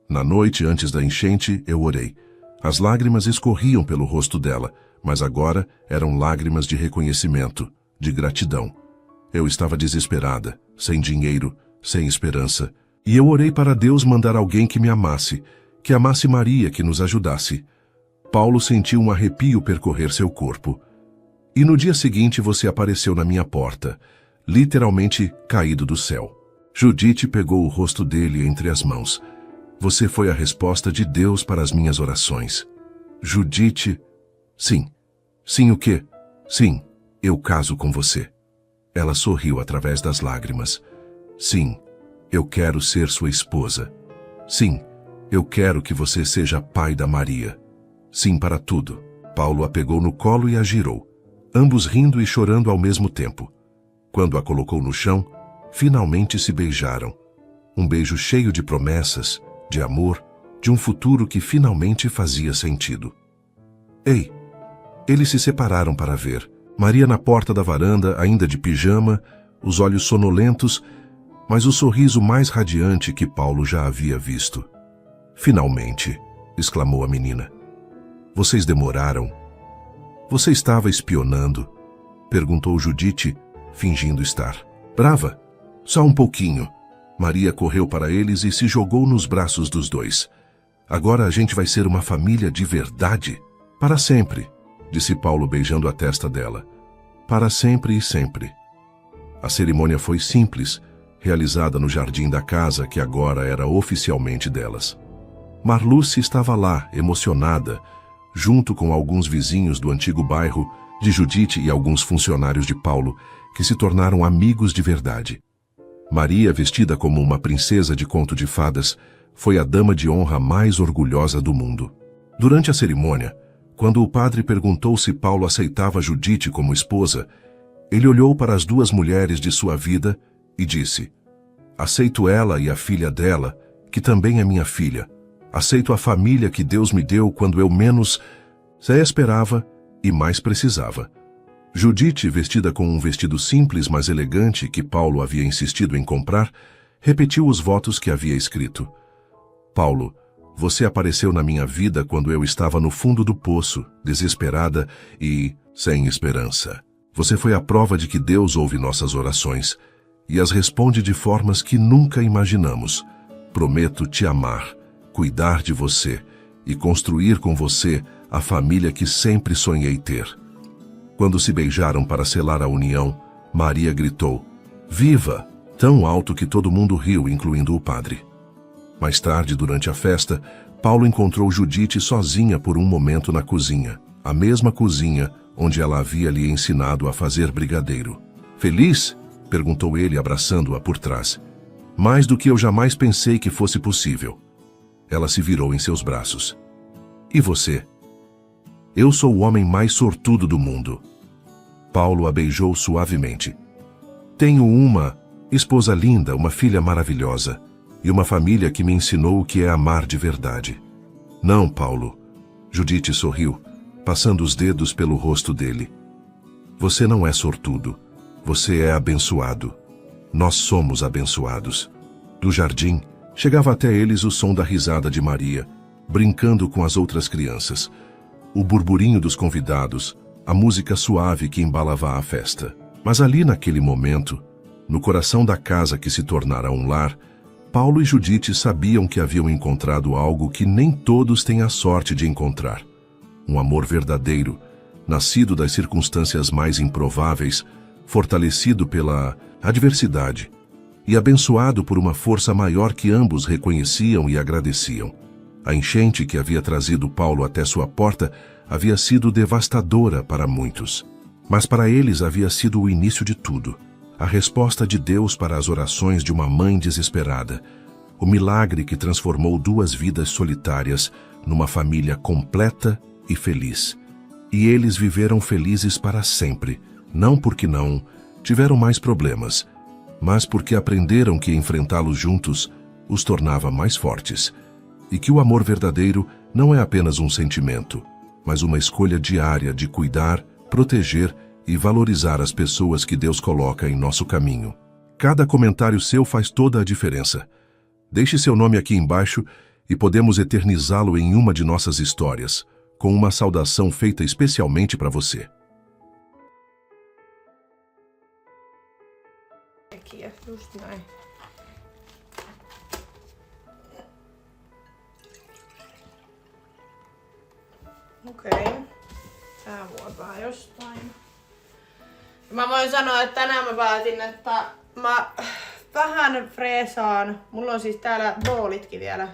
Na noite antes da enchente, eu orei. As lágrimas escorriam pelo rosto dela, mas agora eram lágrimas de reconhecimento, de gratidão. Eu estava desesperada, sem dinheiro, sem esperança, e eu orei para Deus mandar alguém que me amasse, que amasse Maria, que nos ajudasse. Paulo sentiu um arrepio percorrer seu corpo. E no dia seguinte você apareceu na minha porta, literalmente caído do céu. Judite pegou o rosto dele entre as mãos. Você foi a resposta de Deus para as minhas orações. Judite... Sim. Sim o quê? Sim, eu caso com você. Ela sorriu através das lágrimas. Sim, eu quero ser sua esposa. Sim, eu quero que você seja pai da Maria. Sim para tudo. Paulo a pegou no colo e a girou, ambos rindo e chorando ao mesmo tempo. Quando a colocou no chão, finalmente se beijaram. Um beijo cheio de promessas, de amor, de um futuro que finalmente fazia sentido. Ei! Eles se separaram para ver. Maria na porta da varanda, ainda de pijama, os olhos sonolentos, mas o sorriso mais radiante que Paulo já havia visto. Finalmente, exclamou a menina. Vocês demoraram? Você estava espionando? Perguntou Judite, fingindo estar brava. Só um pouquinho. Maria correu para eles e se jogou nos braços dos dois. Agora a gente vai ser uma família de verdade? Para sempre, disse Paulo beijando a testa dela. Para sempre e sempre. A cerimônia foi simples, realizada no jardim da casa que agora era oficialmente delas. Marluce estava lá, emocionada, junto com alguns vizinhos do antigo bairro, de Judite e alguns funcionários de Paulo, que se tornaram amigos de verdade. Maria, vestida como uma princesa de conto de fadas, foi a dama de honra mais orgulhosa do mundo. Durante a cerimônia, quando o padre perguntou se Paulo aceitava Judite como esposa, ele olhou para as duas mulheres de sua vida e disse: aceito ela e a filha dela, que também é minha filha. Aceito a família que Deus me deu quando eu menos esperava e mais precisava. Judite, vestida com um vestido simples, mas elegante, que Paulo havia insistido em comprar, repetiu os votos que havia escrito. Paulo, você apareceu na minha vida quando eu estava no fundo do poço, desesperada e sem esperança. Você foi a prova de que Deus ouve nossas orações e as responde de formas que nunca imaginamos. Prometo te amar, cuidar de você e construir com você a família que sempre sonhei ter. Quando se beijaram para selar a união, Maria gritou, viva! Tão alto que todo mundo riu, incluindo o padre. Mais tarde, durante a festa, Paulo encontrou Judite sozinha por um momento na cozinha, a mesma cozinha onde ela havia lhe ensinado a fazer brigadeiro. Feliz? Perguntou ele, abraçando-a por trás. Mais do que eu jamais pensei que fosse possível. Ela se virou em seus braços. E você? Eu sou o homem mais sortudo do mundo. Paulo a beijou suavemente. Tenho uma esposa linda, uma filha maravilhosa e uma família que me ensinou o que é amar de verdade. Não, Paulo. Judite sorriu, passando os dedos pelo rosto dele. Você não é sortudo. Você é abençoado. Nós somos abençoados. Do jardim, chegava até eles o som da risada de Maria, brincando com as outras crianças. O burburinho dos convidados, a música suave que embalava a festa. Mas ali naquele momento, no coração da casa que se tornara um lar, Paulo e Judite sabiam que haviam encontrado algo que nem todos têm a sorte de encontrar. Um amor verdadeiro, nascido das circunstâncias mais improváveis, fortalecido pela adversidade e abençoado por uma força maior que ambos reconheciam e agradeciam. A enchente que havia trazido Paulo até sua porta havia sido devastadora para muitos. Mas para eles havia sido o início de tudo. A resposta de Deus para as orações de uma mãe desesperada. O milagre que transformou duas vidas solitárias numa família completa e feliz. E eles viveram felizes para sempre, não porque não tiveram mais problemas, mas porque aprenderam que enfrentá-los juntos os tornava mais fortes. E que o amor verdadeiro não é apenas um sentimento, mas uma escolha diária de cuidar, proteger e valorizar as pessoas que Deus coloca em nosso caminho. Cada comentário seu faz toda a diferença. Deixe seu nome aqui embaixo e podemos eternizá-lo em uma de nossas histórias, com uma saudação feita especialmente para você. Aqui, just näin. Okei. Tää vuopaa jostain. Mä voin sanoa, että tänään mä päätin, että mä vähän freesaan. Mulla on siis täällä boolitkin vielä.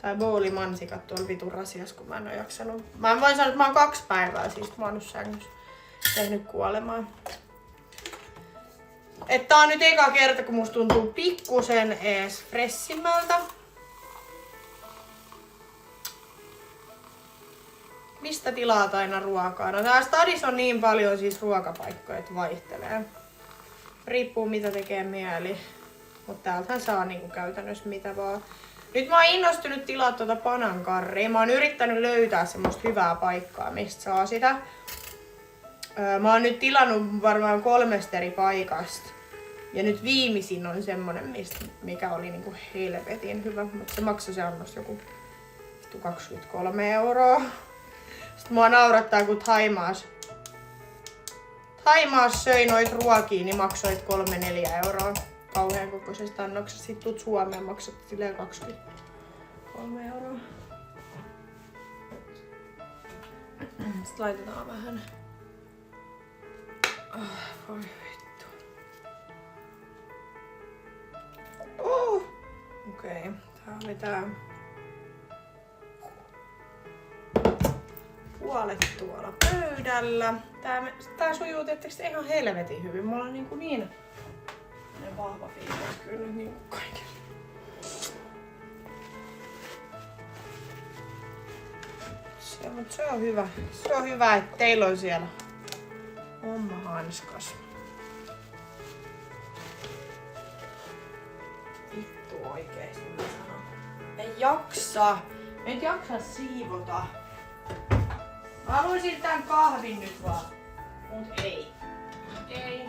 Tai boolimansikat tuolla vitun rasias, kun mä en oo jaksanut. Mä voin sanoa, että mä oon 2 päivää siis maannut sängyssä. Tehnyt kuolemaa. Että tää on nyt eka kerta, kun musta tuntuu pikkusen ees fressimmältä. Mistä tilaat aina ruokaa? No tää stadissa on niin paljon siis ruokapaikkoja, että vaihtelee. Riippuu mitä tekee mieli. Mut täältähän saa niinku käytännössä mitä vaan. Nyt mä oon innostunut tilaa tuota panankarria. Mä oon yrittänyt löytää semmoista hyvää paikkaa, mistä saa sitä. Mä oon nyt tilannut varmaan 3 eri paikasta. Ja nyt viimeisin on semmonen, mikä oli niinku helvetin hyvä. Mutta se maksoi se annos joku 23 €. Sitten mua naurattaa, kun Thaimaassa söi noit ruokia, niin maksoit 3-4 € kauhean kokoisesta annoksesta. Sitten tuut Suomeen, maksat silleen 23 €. Sitten laitetaan vähän. Voi vittu. Okei, tää oli tää. Puolet tuolla pöydällä. Tää sujuu tietysti ihan helvetin hyvin. Mulla on niin vahva fiilis kyllä nyt niinku kaikille. Mutta se on hyvä. Se on hyvä, että teillä on siellä oma hanskas. Vittu oikeesti mä sanon. En jaksa. En jaksa siivota. Mä haluaisin tän kahvin nyt vaan. Mut ei. Ei.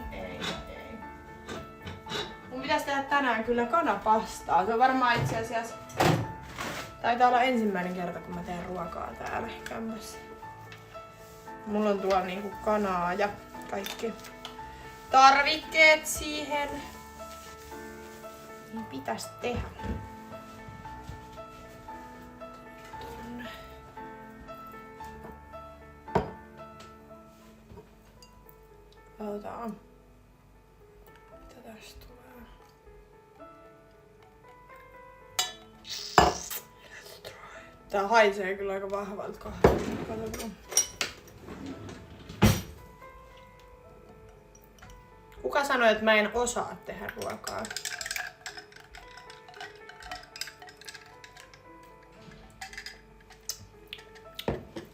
Mun pitäis tehdä tänään kyllä kanapastaa. Se on varmaan itse asiassa... Taitaa olla ensimmäinen kerta, kun mä teen ruokaa täällä kämpässä. Mulla on tuolla niinku kanaa ja kaikki tarvikkeet siihen. Niin pitäis tehdä. Katsotaan. Mitä tästä tulee? Tää haisee kyllä aika vahvalta kahvilta. Katsotaan. Kuka sanoi, että mä en osaa tehdä ruokaa?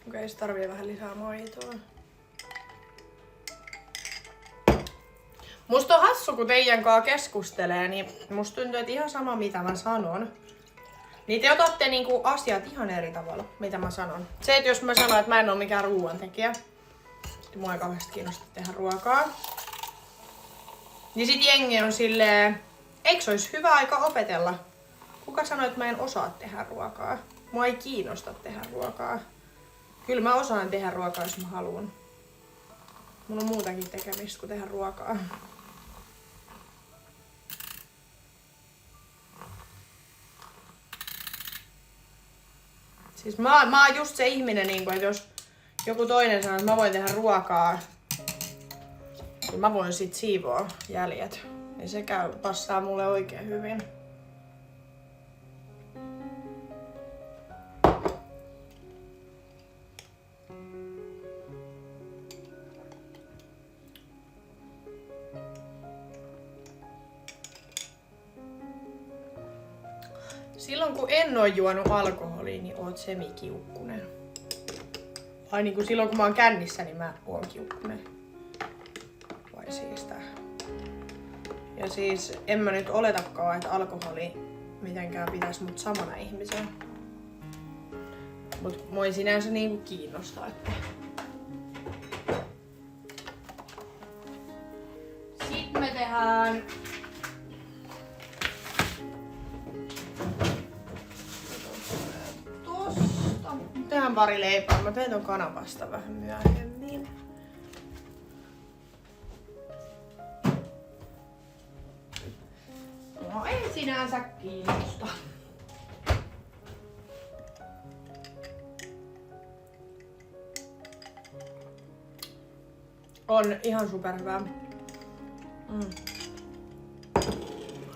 Okei, se tarvii vähän lisää maitoa. Musta on hassu, kun teidän kanssa keskustelee, niin musta tuntuu, että ihan sama mitä mä sanon. Niin te otatte niinku asiat ihan eri tavalla, mitä mä sanon. Se, että jos mä sanon, että mä en oo mikään ruoantekijä, niin mua ei kauheasti kiinnosta tehdä ruokaa. Niin sit jengi on silleen, eikö se olisi hyvä aika opetella? Kuka sanoi, että mä en osaa tehdä ruokaa? Mua ei kiinnosta tehdä ruokaa. Kyllä mä osaan tehdä ruokaa, jos mä haluan. Mulla on muutakin tekemistä kuin tehdä ruokaa. Siis mä oon just se ihminen, että jos joku toinen sanoo, että mä voin tehdä ruokaa, niin mä voin sit siivoa jäljet. Niin se passaa mulle oikein hyvin. Silloin kun en oo juonut alkoholia, niin oot semikiukkunen. Ai niin kuin silloin kun mä oon kännissä, niin mä oon kiukkunen. Vai siis tää. Ja siis en mä nyt oletakaan, että alkoholi mitenkään pitäis mut samana ihmisenä. Mut mua ei sinänsä niinku kiinnostaa, että... Sitten me tehdään... tehdään pari leipää. Mä teen ton kanapasta vähän myöhemmin. No ei sinänsä kiinnosta. On ihan superhyvää.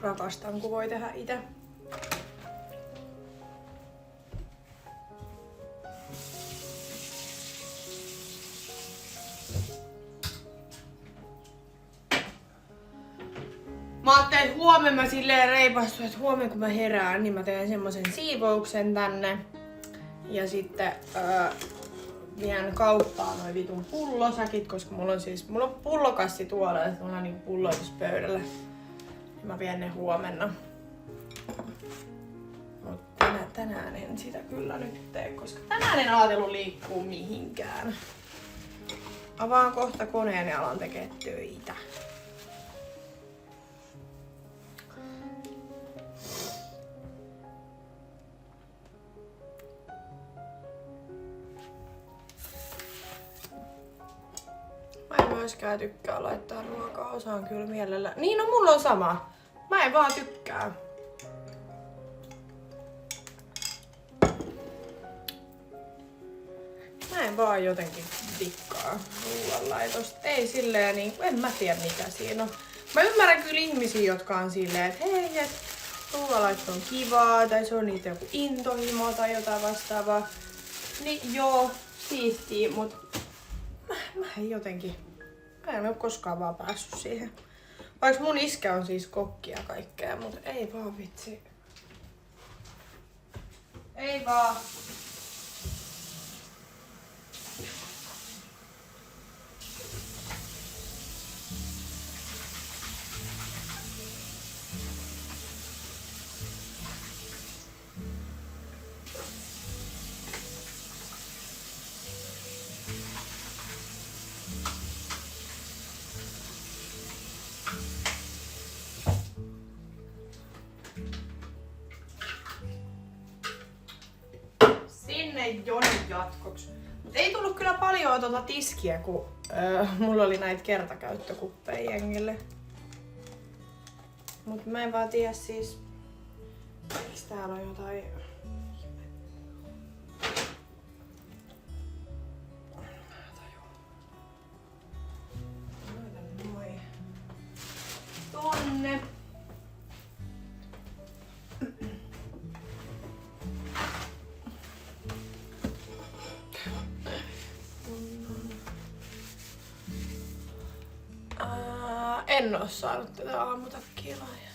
Rakastan, kun voi tehdä itse. Mä ajattelin, että huomenna mä silleen reipastuin, että huomenna kun mä herään, niin mä teen semmosen siivouksen tänne. Ja sitten vien kauppaan noin vitun pullosäkit, koska mulla on pullokassi tuolla, että mulla on niinku pulloituspöydällä. Ja mä vien ne huomenna. Mutta tänään en sitä kyllä nyt tee, koska tänään en ajatellut liikkua mihinkään. Avaan kohta koneen ja alan tekee töitä. Mä en myöskään tykkää laittaa ruokaa, osaan kyllä mielellä. Niin no mulla on sama. Mä en vaan tykkää. Mä en vaan jotenkin tikkaa ruoanlaitosta. Ei silleen niin, en mä tiedä mikä siinä on. Mä ymmärrän kyllä ihmisiä, jotka on silleen, että hei, et ruoanlaitto on kivaa, tai se on niitä joku intohimo tai jotain vastaavaa. Niin joo, siistiä, mut mä en jotenkin, mä en oo koskaan vaan päässyt siihen. Vaikka mun iskä on siis kokki ja kaikkea, mut ei vaan vitsi. Ei vaan. Jonin jatkoksi. Mut ei tullut kyllä paljon tiskiä, kun mulla oli näitä kertakäyttökuppeja jengille. Mut mä en vaan tiedä siis, miksi täällä on jotain. Tonne. En oo saanut tätä aamutakkia lahjaa.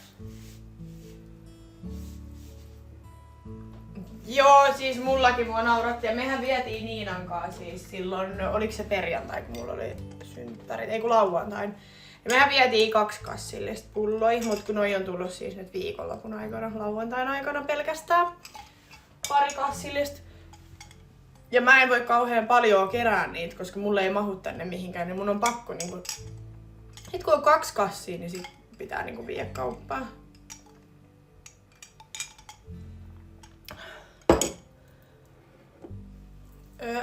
Joo, siis mullakin mua nauratti ja mehän vietiin Niinan kanssa siis silloin, oliks se perjantai kun mulla oli synttärit, ei kun lauantain. Ja mehän vietiin 2 kassillista pulloja, mut kun noi on tullut siis nyt viikonlopun aikana, lauantain aikana pelkästään 2 kassillista. Ja mä en voi kauhean paljon kerää niitä, koska mulle ei mahu tänne mihinkään, niin mun on pakko niinku. Sit kun on 2 kassia, niin sit pitää niinku viedä kauppaan.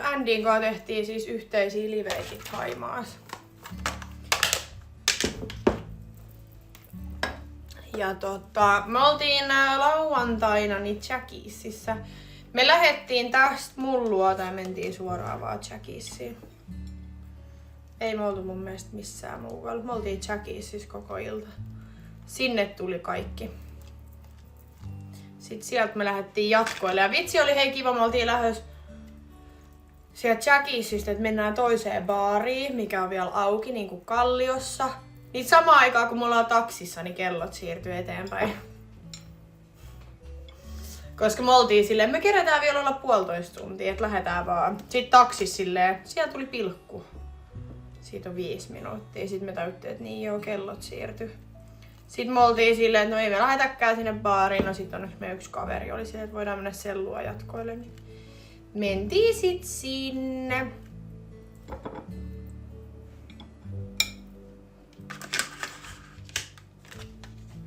Andin kanssa tehtiin siis yhteisiä liveikin Thaimaassa. Ja me oltiin lauantaina niin Jackiesissä. Me lähettiin tästä mun luota ja mentiin suoraan vaan Jackiesiin. Ei me oltu mun mielestä missään muualla. Me oltiin Jackiesissä koko ilta. Sinne tuli kaikki. Sitten sieltä me lähdettiin jatkoille. Ja vitsi oli hei kiva, me oltiin lähdössä sieltä Jackiesistä, että mennään toiseen baariin, mikä on vielä auki, niin kuin Kalliossa. Niin samaan aikaan kun me ollaan taksissa, niin kellot siirtyy eteenpäin. Koska me oltiin silleen, me kerätään vielä olla 1,5 tuntia, että lähdetään vaan. Sitten taksissa silleen, siellä tuli pilkku. Siitä on 5 minuuttia. Sitten me tajuttiin, että niin joo, kellot siirtyi. Sitten me oltiin silleen, että no ei me lähdetäkään sinne baariin. No sitten onneksi meidän yksi kaveri oli silleen, että voidaan mennä sellua jatkoille. Niin mentiin sit sinne.